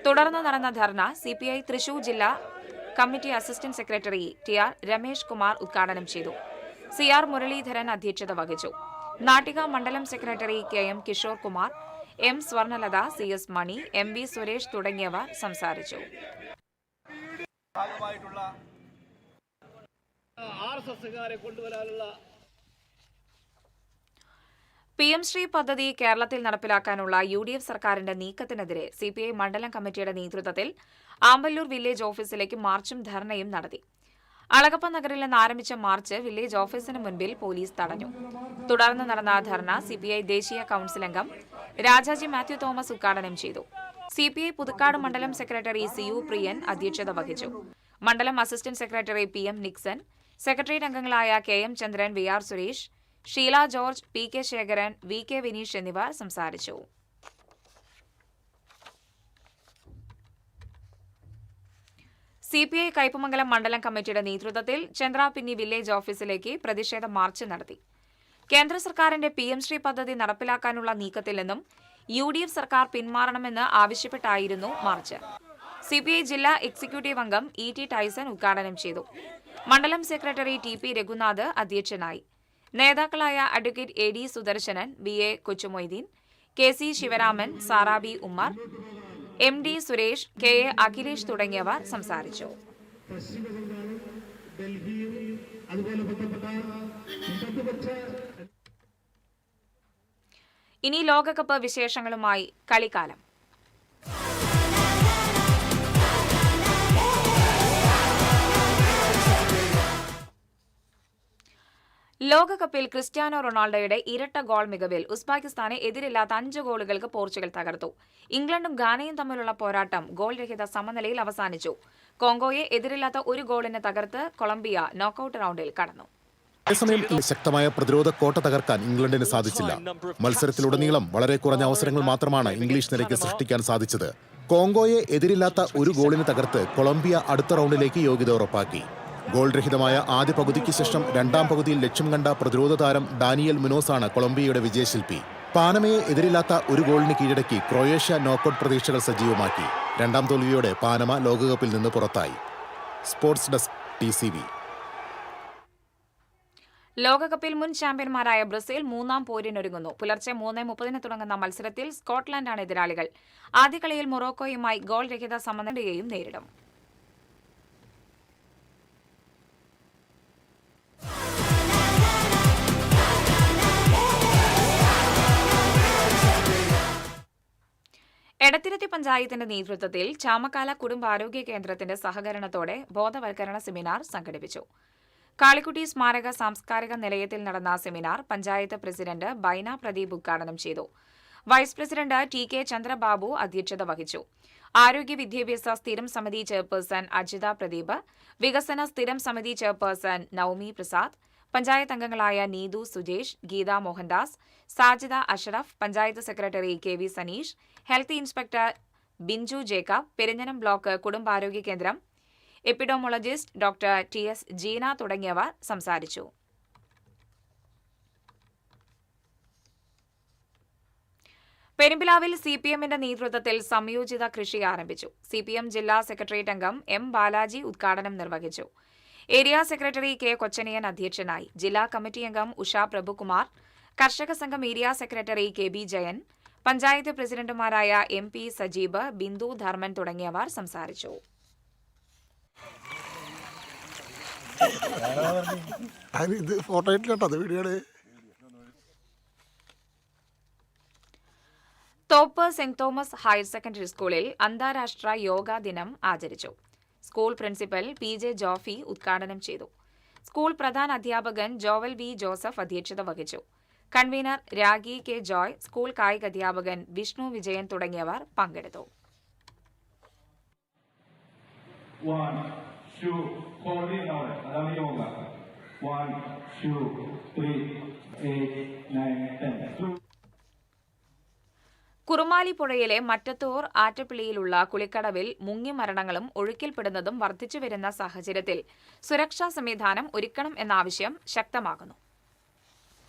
Speaker 2: തുടർന്ന് നടന്ന ധർണ CPI തൃശൂർ ജില്ലാ committee assistant secretary TR Ramesh Kumar ഉദ്ഘാടനം ചെയ്തു. CR മുരളീധരൻ അധ്യക്ഷത വഹിച്ചു. നാട്ടിക മണ്ഡലം secretary KM Kishore Kumar, M Swarnalatha, CS മണി, MV സുരേഷ് തുടങ്ങിയവർ സംസാരിച്ചു. PM ശ്രീ പദ്ധതി കേരളത്തിൽ നടപ്പിലാക്കാനുള്ള UDF സർക്കാരിന്റെ നീക്കത്തിനെതിരെ CPI മണ്ഡലം കമ്മിറ്റിയുടെ നേതൃത്വത്തിൽ ആമ്പല്ലൂർ വില്ലേജ് ഓഫീസിലേക്ക് മാർച്ചും ധർണയും നടത്തി. അളഗപ്പ നഗറിൽ നിന്ന് ആരംഭിച്ച മാർച്ച് വില്ലേജ് ഓഫീസിന് മുൻപിൽ പോലീസ് തടഞ്ഞു. തുടർന്ന് നടന്ന ധർണ CPI ദേശീയ കൌൺസിൽ അംഗം രാജാജി മാത്യു തോമസ് ഉദ്ഘാടനം ചെയ്തു. CPI പുതുക്കാട് മണ്ഡലം സെക്രട്ടറി CU പ്രിയൻ അധ്യക്ഷത വഹിച്ചു. മണ്ഡലം assistant secretary PM Nixon, secretariat അംഗങ്ങളായ KM Chandran, VR Suresh, Sheela George, PK Sekharan, VK Vineesh എന്നിവർ സംസാരിച്ചു. CPI കയ്പമംഗലം മണ്ഡലം കമ്മിറ്റിയുടെ നേതൃത്വത്തിൽ ചന്ദ്രാപിന്നി വില്ലേജ് ഓഫീസിലേക്ക് പ്രതിഷേധ മാർച്ച് നടത്തി. കേന്ദ്ര സർക്കാരിന്റെ PM ശ്രീ പദ്ധതി നടപ്പിലാക്കാനുള്ള നീക്കത്തിൽ നിന്നും UDF സർക്കാർ പിന്മാറണമെന്ന് ആവശ്യപ്പെട്ടായിരുന്നു മാർച്ച്. CPI ജില്ലാ എക്സിക്യൂട്ടീവ് അംഗം ET ടൈസൺ ഉദ്ഘാടനം ചെയ്തു. മണ്ഡലം സെക്രട്ടറി TP രഘുനാഥ് അധ്യക്ഷനായി. നേതാക്കളായ advocate AD Sudarsanan, BA Kochumoideen, KC Sivaraman, Sarabi Ummer, MD Suresh, KA Akhilesh തുടങ്ങിയവർ സംസാരിച്ചു. ഇനി ലോകകപ്പ് വിശേഷങ്ങളുമായി കളിക്കാലം. ലോകകപ്പിൽ ക്രിസ്ത്യാനോ റൊണാൾഡോയുടെ ഇരട്ട ഗോൾ മികവിൽ ഉസ്ബെക്കിസ്ഥാനെ എതിരില്ലാത്ത 5 ഗോളുകൾക്ക് പോർച്ചുഗൽ തകർത്തു. ഇംഗ്ലണ്ടും ഗാനയും തമ്മിലുള്ള പോരാട്ടം ഗോൾ രഹിത സമനിലയിൽ അവസാനിച്ചു. കോങ്കോയെ എതിരില്ലാത്ത 1 ഗോളിന് തകർത്ത് കൊളംബിയ നോക്കൌട്ട് റൗണ്ടിൽ കടന്നു.
Speaker 5: അതേസമയം ശക്തമായ പ്രതിരോധ കോട്ട തകർക്കാൻ ഇംഗ്ലണ്ടിന് സാധിച്ചില്ല. മത്സരത്തിലുടനീളം വളരെ കുറഞ്ഞ അവസരങ്ങൾ മാത്രമാണ് ഇംഗ്ലീഷ് നിരയ്ക്ക് സൃഷ്ടിക്കാൻ സാധിച്ചത്. കോങ്കോയെ എതിരില്ലാത്ത 1 ഗോളിന് തകർത്ത് കൊളംബിയ അടുത്ത റൗണ്ടിലേക്ക് യോഗ്യത ഉറപ്പാക്കി. ഗോൾ രഹിതമായ ആദ്യ പകുതിക്ക് ശേഷം രണ്ടാം പകുതിയിൽ ലക്ഷ്യം കണ്ട പ്രതിരോധ താരം ഡാനിയൽ മുനോസാണ് കൊളംബിയയുടെ വിജയശില്പി. പാനമയെ എതിരില്ലാത്ത 1 ഗോളിന് കീഴടക്കി ക്രൊയേഷ്യ നോക്കൌട്ട് പ്രതീക്ഷകൾ സജീവമാക്കി. രണ്ടാം തോൽവിയോടെ പാനമ ലോകകപ്പിൽ നിന്ന് പുറത്തായി. Sports desk TCV.
Speaker 2: ലോകകപ്പിൽ മുൻ ചാമ്പ്യന്മാരായ ബ്രസീൽ 3ാം പോരിനൊരുങ്ങുന്നു. പുലർച്ചെ 3:30 തുടങ്ങുന്ന മത്സരത്തിൽ സ്കോട്ട്ലൻഡാണ് എതിരാളികൾ. ആദ്യ കളിയിൽ മൊറോക്കോയുമായി ഗോൾ രഹിത സമനിലയെയും നേരിടും. എടത്തിരുത്തി പഞ്ചായത്തിന്റെ നേതൃത്വത്തിൽ ചാമക്കാല കുടുംബാരോഗ്യ കേന്ദ്രത്തിന്റെ സഹകരണത്തോടെ ബോധവൽക്കരണ സെമിനാർ സംഘടിപ്പിച്ചു. കാളിക്കുട്ടി സ്മാരക സാംസ്കാരിക നിലയത്തിൽ നടന്ന സെമിനാർ പഞ്ചായത്ത് പ്രസിഡന്റ് ബൈന പ്രദീപ് ഉദ്ഘാടനം ചെയ്തു. വൈസ് പ്രസിഡന്റ് TK ചന്ദ്രബാബു അധ്യക്ഷത വഹിച്ചു. ആരോഗ്യ വിദ്യാഭ്യാസ സ്ഥിരം സമിതി ചെയർപേഴ്സൺ അജിത പ്രദീപ്, വികസന സ്ഥിരം സമിതി ചെയർപേഴ്സൺ നൌമി പ്രസാദ്, പഞ്ചായത്ത് അംഗങ്ങളായ Neethu Sujesh, Geetha Mohandas, Sajida Ashraf, panchayat secretary KV Saneesh, health inspector Binju Jacob, Perinjanam block കുടുംബാരോഗ്യ കേന്ദ്രം എപ്പിഡോമോളജിസ്റ്റ് ഡോക്ടർ TS ജീന തുടങ്ങിയവർ സംസാരിച്ചു. പെരുമ്പിലാവിൽ CPMന്റെ നേതൃത്വത്തിൽ സംയോജിത കൃഷി ആരംഭിച്ചു. CPM ജില്ലാ സെക്രട്ടേറിയറ്റ് അംഗം M ബാലാജി ഉദ്ഘാടനം നിർവഹിച്ചു. ഏരിയ സെക്രട്ടറി K കൊച്ചനിയൻ അധ്യക്ഷനായി. ജില്ലാ കമ്മിറ്റി അംഗം Usha Prabhukumar, Karshaka Sangham area secretary KB Jayan, panchayat പ്രസിഡന്റുമാരായ MP സജീബ്, ബിന്ദു ധർമ്മൻ തുടങ്ങിയവർ സംസാരിച്ചു. തോപ്പ് സെന്റ് തോമസ് ഹയർ സെക്കൻഡറി സ്കൂളിൽ അന്താരാഷ്ട്ര യോഗാ ദിനം ആചരിച്ചു. സ്കൂൾ പ്രിൻസിപ്പൽ PJ ജോഫി ഉദ്ഘാടനം ചെയ്തു. സ്കൂൾ പ്രധാന അധ്യാപകൻ ജോവൽ V ജോസഫ് അധ്യക്ഷത വഹിച്ചു. Convener ragi K Joy, school കായിക അധ്യാപകൻ വിഷ്ണു വിജയൻ തുടങ്ങിയവർ പങ്കെടുത്തു. കുറുമാലി പുഴയിലെ മറ്റത്തൂർ ആറ്റപ്പിള്ളിയിലുള്ള കുളിക്കടവിൽ മുങ്ങിമരണങ്ങളും ഒഴുക്കിൽപ്പെടുന്നതും വർദ്ധിച്ചുവരുന്ന സാഹചര്യത്തിൽ സുരക്ഷാ സംവിധാനം ഒരുക്കണം എന്ന ആവശ്യം ശക്തമാകുന്നു.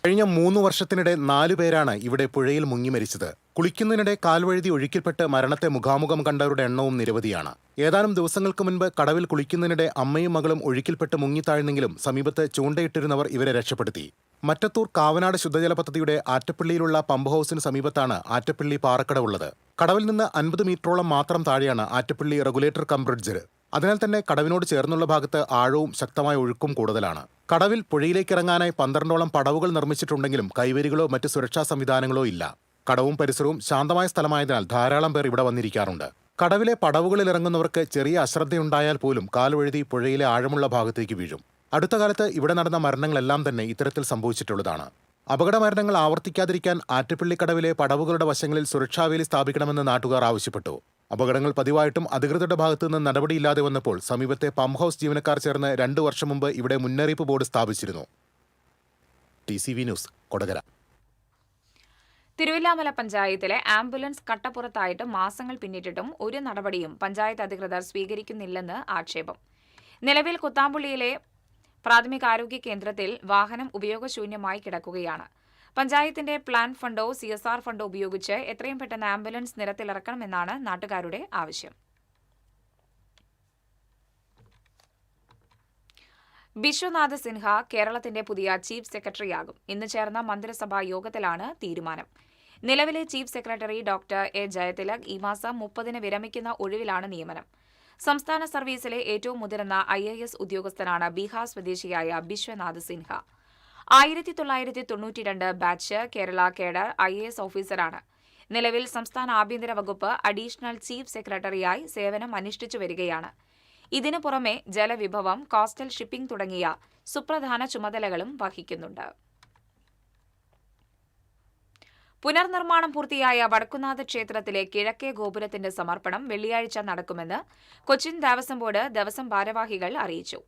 Speaker 5: കഴിഞ്ഞ 3 വർഷത്തിനിടെ 4 പേരാണ് ഇവിടെ പുഴയിൽ മുങ്ങി മരിച്ചത്. കുളിക്കുന്നതിനിടെ കാൽവഴുതി ഒഴുക്കിൽപ്പെട്ട് മരണത്തെ മുഖാമുഖം കണ്ടവരുടെ എണ്ണവും നിരവധിയാണ്. ഏതാനും ദിവസങ്ങൾക്ക് മുൻപ് കടവിൽ കുളിക്കുന്നതിനിടെ അമ്മയും മകളും ഒഴുക്കിൽപ്പെട്ട് മുങ്ങിത്താഴ്ന്നെങ്കിലും സമീപത്ത് ചൂണ്ടയിട്ടിരുന്നവർ ഇവരെ രക്ഷപ്പെടുത്തി. മറ്റത്തൂർ കാവനാട് ശുദ്ധജല പദ്ധതിയുടെ ആറ്റപ്പള്ളിയിലുള്ള പമ്പ് ഹൌസിന് സമീപത്താണ് ആറ്റപ്പള്ളി പാറക്കടവ് ഉള്ളത്. കടവിൽ നിന്ന് 50 മീറ്ററോളം മാത്രം താഴെയാണ് ആറ്റപ്പള്ളി റെഗുലേറ്റർ കം ബ്രിഡ്ജ്. അതിനാൽ തന്നെ കടവിനോട് ചേർന്നുള്ള ഭാഗത്ത് ആഴവും ശക്തമായ ഒഴുക്കും കൂടുതലാണ്. കടവിൽ പുഴയിലേക്ക് ഇറങ്ങാനായി 12ഓളം പടവുകൾ നിർമ്മിച്ചിട്ടുണ്ടെങ്കിലും കൈവരികളോ മറ്റ് സുരക്ഷാ സംവിധാനങ്ങളോ ഇല്ല. കടവും പരിസരവും ശാന്തമായ സ്ഥലമായതിനാൽ ധാരാളം പേർ ഇവിടെ വന്നിരിക്കാറുണ്ട്. കടവിലെ പടവുകളിൽ ഇറങ്ങുന്നവർക്ക് ചെറിയ അശ്രദ്ധയുണ്ടായാൽ പോലും കാലുവഴുതി പുഴയിലെ ആഴമുള്ള ഭാഗത്തേക്ക് വീഴും. അടുത്ത കാലത്ത് ഇവിടെ നടന്ന മരണങ്ങളെല്ലാം തന്നെ ഇത്തരത്തിൽ സംഭവിച്ചിട്ടുള്ളതാണ്. അപകട മരണങ്ങൾ ആവർത്തിക്കാതിരിക്കാൻ ആറ്റപ്പള്ളിക്കടവിലെ പടവുകളുടെ വശങ്ങളിൽ സുരക്ഷാവേലി സ്ഥാപിക്കണമെന്ന് നാട്ടുകാർ ആവശ്യപ്പെട്ടു. അപകടങ്ങൾ പതിവായിട്ടും അധികൃതരുടെ ഭാഗത്തു നിന്ന് നടപടിയില്ലാതെ വന്നപ്പോൾ സമീപത്തെ പമ്പ് ഹൌസ് ജീവനക്കാർ ചേർന്ന് 2 വർഷം മുമ്പ് ഇവിടെ മുന്നറിയിപ്പ് ബോർഡ് സ്ഥാപിച്ചിരുന്നു. TCV news, Kodakara.
Speaker 2: തിരുവില്ലാമല പഞ്ചായത്തിലെ ആംബുലൻസ് കട്ടപ്പുറത്തായിട്ട് മാസങ്ങൾ പിന്നിട്ടിട്ടും ഒരു നടപടിയും പഞ്ചായത്ത് അധികൃതർ സ്വീകരിക്കുന്നില്ലെന്ന് ആക്ഷേപം. നിലവിൽ കുത്താമ്പുള്ളിയിലെ പ്രാഥമികാരോഗ്യ കേന്ദ്രത്തിൽ വാഹനം ഉപയോഗശൂന്യമായി കിടക്കുകയാണ്. പഞ്ചായത്തിന്റെ പ്ലാൻ ഫണ്ടോ CSR ഫണ്ടോ ഉപയോഗിച്ച് എത്രയും പെട്ടെന്ന് ആംബുലൻസ് നിരത്തിലിറക്കണമെന്നാണ് നാട്ടുകാരുടെ ആവശ്യം. ബിശ്വനാഥ് സിൻഹ കേരളത്തിന്റെ പുതിയ ചീഫ് സെക്രട്ടറിയാകും. ഇന്ന് ചേർന്ന മന്ത്രിസഭാ യോഗത്തിലാണ് തീരുമാനം. നിലവിലെ chief secretary doctor A Jayathilak ഈ മാസം 30-ന് വിരമിക്കുന്ന ഒഴിവിലാണ് നിയമനം. സംസ്ഥാന സർവീസിലെ ഏറ്റവും മുതിർന്ന IAS ഉദ്യോഗസ്ഥനാണ് ബീഹാർ സ്വദേശിയായ Biswanath Sinha. 1992 batch Kerala cadre IAS ഓഫീസറാണ്. നിലവിൽ സംസ്ഥാന ആഭ്യന്തര വകുപ്പ് അഡീഷണൽ ചീഫ് സെക്രട്ടറിയായി സേവനം അനുഷ്ഠിച്ചു വരികയാണ്. ഇതിനു പുറമെ ജലവിഭവം, കോസ്റ്റൽ ഷിപ്പിംഗ് തുടങ്ങിയ സുപ്രധാന ചുമതലകളും വഹിക്കുന്നുണ്ട്. പുനർനിർമ്മാണം പൂർത്തിയായ വടക്കുന്നാഥ ക്ഷേത്രത്തിലെ കിഴക്കേ ഗോപുരത്തിന്റെ സമർപ്പണം വെള്ളിയാഴ്ച നടക്കുമെന്ന് കൊച്ചിൻ ദേവസ്വം ബോർഡ് ദേവസ്വം ഭാരവാഹികൾ അറിയിച്ചു.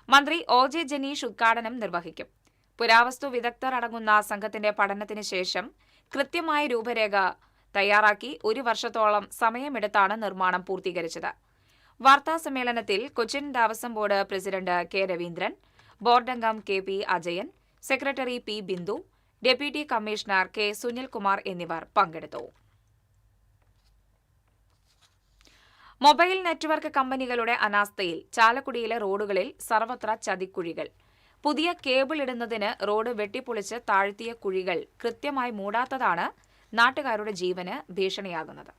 Speaker 2: മന്ത്രി OJ ജനീഷ് ഉദ്ഘാടനം നിർവഹിക്കും. പുരാവസ്തു വിദഗ്ധർ അടങ്ങുന്ന സംഘത്തിന്റെ പഠനത്തിന് ശേഷം കൃത്യമായ രൂപരേഖ തയ്യാറാക്കി 1 വർഷത്തോളം സമയമെടുത്താണ് നിർമ്മാണം പൂർത്തീകരിച്ചത്. വാർത്താസമ്മേളനത്തിൽ Cochin Devaswom board president K. Raveendran, board അംഗം KP Ajayan, secretary P. Bindu, deputy commissioner K. Sunilkumar എന്നിവർ പങ്കെടുത്തു. മൊബൈൽ നെറ്റ്വർക്ക് കമ്പനികളുടെ അനാസ്ഥയിൽ ചാലക്കുടിയിലെ റോഡുകളിൽ സർവത്ര ചതിക്കുഴികൾ. പുതിയ കേബിൾ ഇടുന്നതിന് റോഡ് വെട്ടിപ്പൊളിച്ച് താഴ്ത്തിയ കുഴികൾ കൃത്യമായി മൂടാത്തതാണ് നാട്ടുകാരുടെ ജീവന് ഭീഷണിയാകുന്നത്.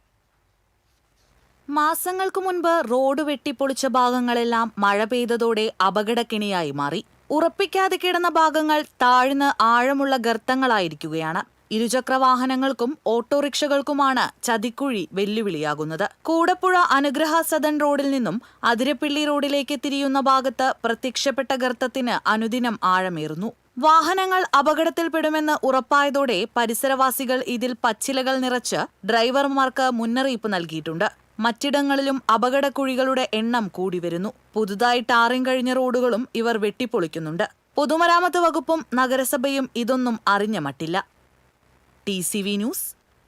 Speaker 13: മാസങ്ങൾക്കു മുൻപ് റോഡ് വെട്ടിപ്പൊളിച്ച ഭാഗങ്ങളെല്ലാം മഴ പെയ്തതോടെ അപകടക്കെണിയായി മാറി. ഉറപ്പിക്കാതെ കിടന്ന ഭാഗങ്ങൾ താഴ്ന്ന് ആഴമുള്ള ഗർത്തങ്ങളായിരിക്കുകയാണ്. ഇരുചക്രവാഹനങ്ങൾക്കും ഓട്ടോറിക്ഷകൾക്കുമാണ് ചതിക്കുഴി വെല്ലുവിളിയാകുന്നത്. കൂടപ്പുഴ അനുഗ്രഹ സദൻ റോഡിൽ നിന്നും അതിരപ്പിള്ളി റോഡിലേക്ക് തിരിയുന്ന ഭാഗത്ത് പ്രത്യക്ഷപ്പെട്ട ഗർത്തത്തിന് അനുദിനം ആഴമേറുന്നു. വാഹനങ്ങൾ അപകടത്തിൽപ്പെടുമെന്ന് ഉറപ്പായതോടെ പരിസരവാസികൾ ഇതിൽ പച്ചിലകൾ നിറച്ച് ഡ്രൈവർമാർക്ക് മുന്നറിയിപ്പ് നൽകിയിട്ടുണ്ട്. മറ്റിടങ്ങളിലും അപകടക്കുഴികളുടെ എണ്ണം കൂടി വരുന്നു. പുതുതായി ടാറിംഗ് കഴിഞ്ഞ റോഡുകളും ഇവർ വെട്ടിപ്പൊളിക്കുന്നുണ്ട്. പൊതുമരാമത്ത് വകുപ്പും നഗരസഭയും ഇതൊന്നും അറിഞ്ഞ മട്ടില്ല. TCV news,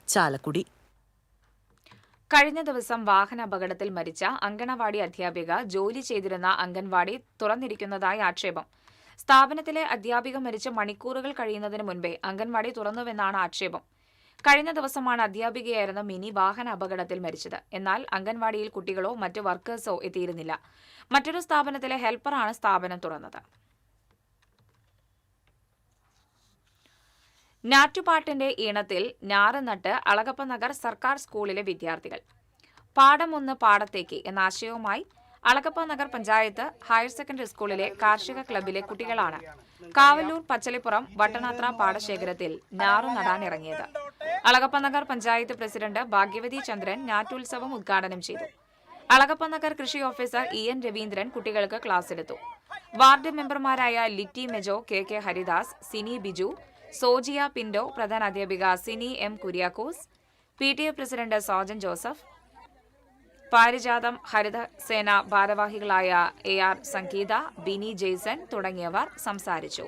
Speaker 13: Chalakudy.
Speaker 2: കഴിഞ്ഞ ദിവസം വാഹന അപകടത്തിൽ മരിച്ച അങ്കണവാടി അധ്യാപിക ജോലി ചെയ്തിരുന്ന അംഗൻവാടി തുറന്നിരിക്കുന്നതായി ആക്ഷേപം. സ്ഥാപനത്തിലെ അധ്യാപിക മരിച്ച മണിക്കൂറുകൾ കഴിയുന്നതിന് മുൻപേ അംഗൻവാടി തുറന്നുവെന്നാണ് ആക്ഷേപം. കഴിഞ്ഞ ദിവസമാണ് അധ്യാപികയായിരുന്ന മിനി വാഹന അപകടത്തിൽ മരിച്ചത്. എന്നാൽ അംഗൻവാടിയിൽ കുട്ടികളോ മറ്റ് വർക്കേഴ്സോ എത്തിയിരുന്നില്ല. മറ്റൊരു സ്ഥാപനത്തിലെ ഹെൽപ്പറാണ് സ്ഥാപനം തുറന്നത്. ഞാറ്റുപാട്ടിന്റെ ഈണത്തിൽ ഞാറുനട്ട് അളഗപ്പ നഗർ സർക്കാർ സ്കൂളിലെ വിദ്യാർത്ഥികൾ. പാഠം 1 പാടത്തേക്ക് എന്ന ആശയവുമായി അളഗപ്പ നഗർ പഞ്ചായത്ത് ഹയർ സെക്കൻഡറി സ്കൂളിലെ കാർഷിക ക്ലബിലെ കുട്ടികളാണ് കാവല്ലൂർ പച്ചളിപ്പുറം വട്ടനാത്ര പാടശേഖരത്തിൽ ഞാറു നടാനിറങ്ങിയത്. അളഗപ്പ നഗർ പഞ്ചായത്ത് പ്രസിഡന്റ് ഭാഗ്യവതി ചന്ദ്രൻ ഞാറ്റുത്സവം ഉദ്ഘാടനം ചെയ്തു. അളഗപ്പ നഗർ കൃഷി ഓഫീസർ EN രവീന്ദ്രൻ കുട്ടികൾക്ക് ക്ലാസ് എടുത്തു. വാർഡ് മെമ്പർമാരായ ലിറ്റി മെജോ, KK ഹരിദാസ്, സിനി ബിജു, സോജിയ പിൻഡോ, പ്രധാനാധ്യാപിക Sini M Kuriakose, PTA president Sojan Joseph, Parijatham Harithasena ഭാരവാഹികളായ AR സംഗീത, ബിനി ജെയ്സൺ തുടങ്ങിയവർ സംസാരിച്ചു.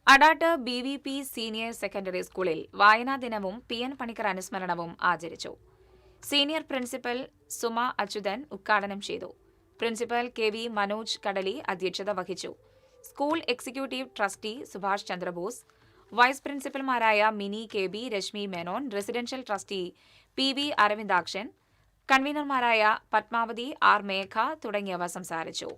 Speaker 2: അടാട്ട് BVP സീനിയർ സെക്കൻഡറി സ്കൂളിൽ വായനാ ദിനവും PN പണിക്കർ അനുസ്മരണവും ആചരിച്ചു. സീനിയർ പ്രിൻസിപ്പൽ സുമ അച്യുതൻ ഉദ്ഘാടനം ചെയ്തു. പ്രിൻസിപ്പൽ KV മനോജ് കടലി അധ്യക്ഷത വഹിച്ചു. School executive trustee Subhash Chandrabose, vice പ്രിൻസിപ്പൽമാരായ Mini KB, Reshmi Menon, residential trustee PV Aravindakshan, കൺവീനർമാരായ പത്മാവതി R മേഘ തുടങ്ങിയവർ സംസാരിച്ചു.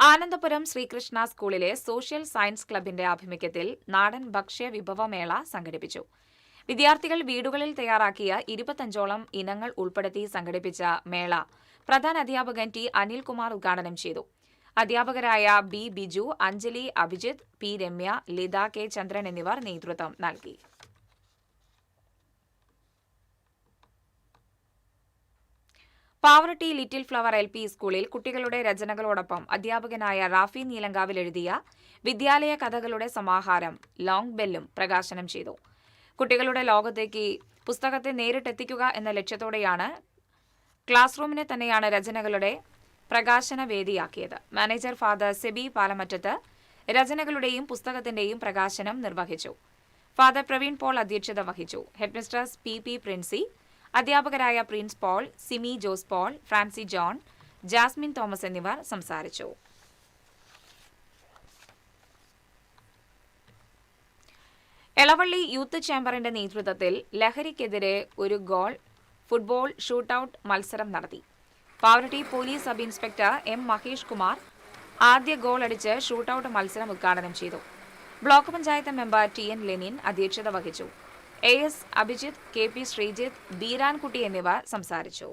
Speaker 2: ആനന്ദപുരം ശ്രീകൃഷ്ണ സ്കൂളിലെ സോഷ്യൽ സയൻസ് ക്ലബിന്റെ ആഭിമുഖ്യത്തിൽ നാടൻ ഭക്ഷ്യ വിഭവമേള സംഘടിപ്പിച്ചു. വിദ്യാർത്ഥികൾ വീടുകളിൽ തയ്യാറാക്കിയ 25ഓളം ഇനങ്ങൾ ഉൾപ്പെടുത്തി സംഘടിപ്പിച്ച മേള പ്രധാന അധ്യാപകൻ T. അനിൽകുമാർ ഉദ്ഘാടനം ചെയ്തു. അധ്യാപകരായ B. Biju, Anjali, Abhijith, P. Ramya, Litha, K. ചന്ദ്രൻ എന്നിവർ നേതൃത്വം നൽകി. പാവറട്ടി ലിറ്റിൽ ഫ്ലവർ LP സ്കൂളിൽ കുട്ടികളുടെ രചനകളോടൊപ്പം അധ്യാപകനായ റാഫി നീലങ്കാവിൽ എഴുതിയ വിദ്യാലയ കഥകളുടെ സമാഹാരം ലോങ് ബെല്ലും പ്രകാശനം ചെയ്തു. കുട്ടികളുടെ ലോകത്തേക്ക് പുസ്തകത്തെ നേരിട്ടെത്തിക്കുക എന്ന ലക്ഷ്യത്തോടെയാണ് ക്ലാസ് റൂമിനെ തന്നെയാണ് രചനകളുടെ പ്രകാശന വേദിയാക്കിയത്. മാനേജർ ഫാദർ സെബി പാലമറ്റത്ത് രചനകളുടെയും പുസ്തകത്തിന്റെയും പ്രകാശനം നിർവഹിച്ചു. ഫാദർ പ്രവീൺ പോൾ അധ്യക്ഷത വഹിച്ചു. Headmistress P. പ്രിൻസി, അധ്യാപകരായ പ്രിൻസ് പോൾ, സിമി ജോസ് പോൾ, ഫ്രാൻസി ജോൺ, ജാസ്മിൻ തോമസ് എന്നിവർ സംസാരിച്ചു. എളവള്ളി യൂത്ത് ചേംബറിന്റെ നേതൃത്വത്തിൽ ലഹരിക്കെതിരെ ഒരു ഗോൾ ഫുട്ബോൾ ഷൂട്ടൌട്ട് മത്സരം നടത്തി. Pavaratty police sub inspector M. Mahesh Kumar ആദ്യ ഗോൾ അടിച്ച് ഷൂട്ടൌട്ട് മത്സരം ഉദ്ഘാടനം ചെയ്തു. Block panchayat member TN Lenin അധ്യക്ഷത വഹിച്ചു. AS അഭിജിത്ത്, KP ശ്രീജിത്ത്, ബീരാൻകുട്ടി എന്നിവർ സംസാരിച്ചു.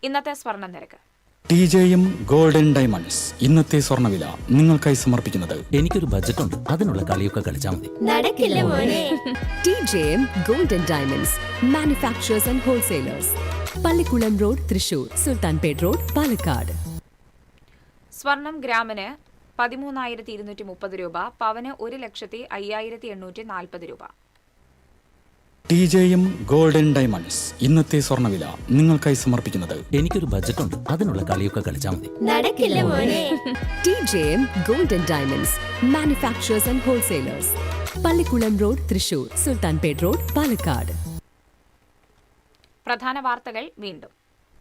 Speaker 2: ഇന്നത്തെ സ്വർണ്ണ നിരക്ക്.
Speaker 14: TJM ഗോൾഡൻ ഡയമണ്ട്സ് ഇന്നത്തെ സ്വർണ്ണവില നിങ്ങൾക്കായി സമർപ്പിക്കുന്നത്.
Speaker 15: എനിക്കൊരു ബജറ്റ് ഉണ്ട്, അതിനുള്ള കളിയൊക്കെ കളിച്ചാൽ മതി.
Speaker 4: നടക്കില്ല മോനെ. TJM golden diamonds manufacturers and wholesalers, Pallikulam road, Thrissur, Sultanpet road, Palakkad.
Speaker 2: സ്വർണം ഗ്രാമിന് 13,230 രൂപ, പവന് 1,05,840 രൂപ.
Speaker 14: TJM ഗോൾഡൻ ഡയമണ്ട്സ് ഇന്നത്തെ സ്വർണ്ണവില നിങ്ങൾക്കായി സമർപ്പിക്കുന്നത്.
Speaker 15: എനിക്കൊരു ബജറ്റ് ഉണ്ട്, അതിനുള്ള കളിയൊക്കെ കളിച്ചാൽ മതി.
Speaker 4: നടക്കില്ല മോനെ. TJM golden diamonds manufacturers and wholesalers, Pallikulam road, Thrissur, Sultanpet road, Palakkad.
Speaker 2: പ്രധാന വാർത്തകൾ വീണ്ടും.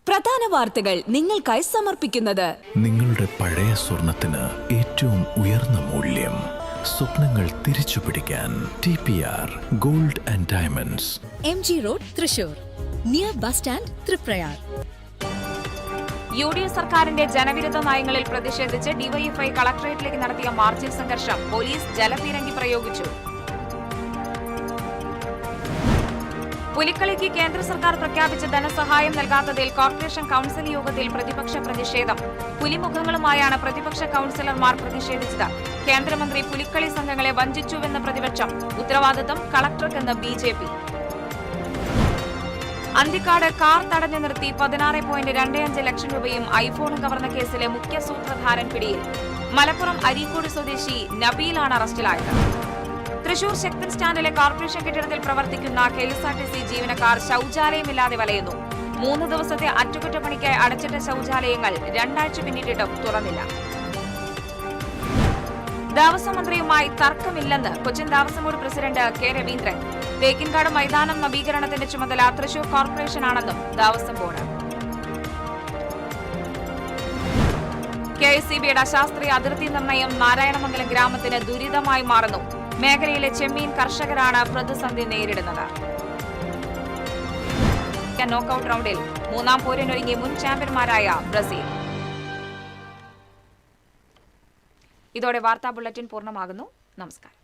Speaker 4: പ്രധാന വാർത്തകൾ നിങ്ങൾക്കായി സമർപ്പിക്കുന്നത്.
Speaker 3: നിങ്ങളുടെ പഴയ സ്വർണത്തിന് ഏറ്റവും ഉയർന്ന മൂല്യം. സ്വപ്നങ്ങൾ തിരിച്ചു പിടിക്കാൻ TPR gold and diamonds,
Speaker 4: MG road, Thrissur, near bus stand, Triprayar.
Speaker 2: UDF സർക്കാരിന്റെ ജനവിരുദ്ധ നയങ്ങളിൽ പ്രതിഷേധിച്ച് DYFI കളക്ടറേറ്റിലേക്ക് നടത്തിയ മാർച്ചിൽ സംഘർഷം. പോലീസ് ജലപീരങ്കി പ്രയോഗിച്ചു. പുലിക്കളിക്ക് കേന്ദ്ര സർക്കാർ പ്രഖ്യാപിച്ച ധനസഹായം നൽകാത്തതിൽ കോർപ്പറേഷൻ കൌൺസിൽ യോഗത്തിൽ പ്രതിപക്ഷ പ്രതിഷേധം. പുലിമുഖങ്ങളുമായാണ് പ്രതിപക്ഷ കൌൺസിലർമാർ പ്രതിഷേധിച്ചത്. കേന്ദ്രമന്ത്രി പുലിക്കളി സംഘങ്ങളെ വഞ്ചിച്ചുവെന്ന് പ്രതിപക്ഷം. ഉത്തരവാദിത്തം കളക്ടർക്കെന്ന് BJP. അന്തിക്കാട് കാർ തടഞ്ഞു നിർത്തി 16.25 ലക്ഷം രൂപയും ഐഫോണും കവർന്ന കേസിലെ മുഖ്യ സൂത്രധാരൻ പിടിയിൽ. മലപ്പുറം അരീക്കോട് സ്വദേശി നബീലാണ് അറസ്റ്റിലായത്. തൃശൂർ ശക്തൻ സ്റ്റാൻഡിലെ കോർപ്പറേഷൻ കെട്ടിടത്തിൽ പ്രവർത്തിക്കുന്ന KSRTC ജീവനക്കാർ ശൌചാലയമില്ലാതെ വലയുന്നു. 3 ദിവസത്തെ അറ്റകുറ്റപ്പണിക്കായി അടച്ചിട്ട ശൌചാലയങ്ങൾ 2 ആഴ്ച പിന്നിട്ടിട്ടും തുറന്നില്ല. ദേവസ്വം മന്ത്രിയുമായി തർക്കമില്ലെന്ന് Cochin Devaswom board president K. Raveendran. Thekkinkadu മൈതാനം നവീകരണത്തിന്റെ ചുമതല തൃശൂർ കോർപ്പറേഷനാണെന്നും ദേവസ്വം ബോർഡ്. KSCBയുടെ അശാസ്ത്രീയ അതിർത്തി നിർണയം നാരായണമംഗലം ഗ്രാമത്തിന് ദുരിതമായി മാറുന്നു. മേഖലയിലെ ചെമ്മീൻ കർഷകരാണ് പ്രതിസന്ധി നേരിടുന്നത്. നോക്കൌട്ട് റൗണ്ടിൽ 3-ാം പോരിനൊരുങ്ങി മുൻ ചാമ്പ്യന്മാരായ ബ്രസീൽ. ഇതോടെ വാർത്താ ബുള്ളറ്റിൻ പൂർണ്ണമാകുന്നു. നമസ്കാരം.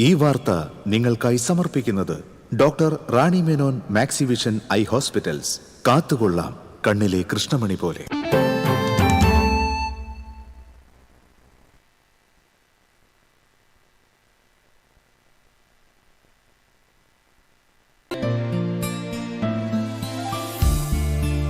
Speaker 1: ഈ വാർത്ത നിങ്ങൾക്കായി സമർപ്പിക്കുന്നത് doctor Rani Menon Maxivision I hospitals. കാത്തുകൊള്ളാം കണ്ണിലെ കൃഷ്ണമണി പോലെ.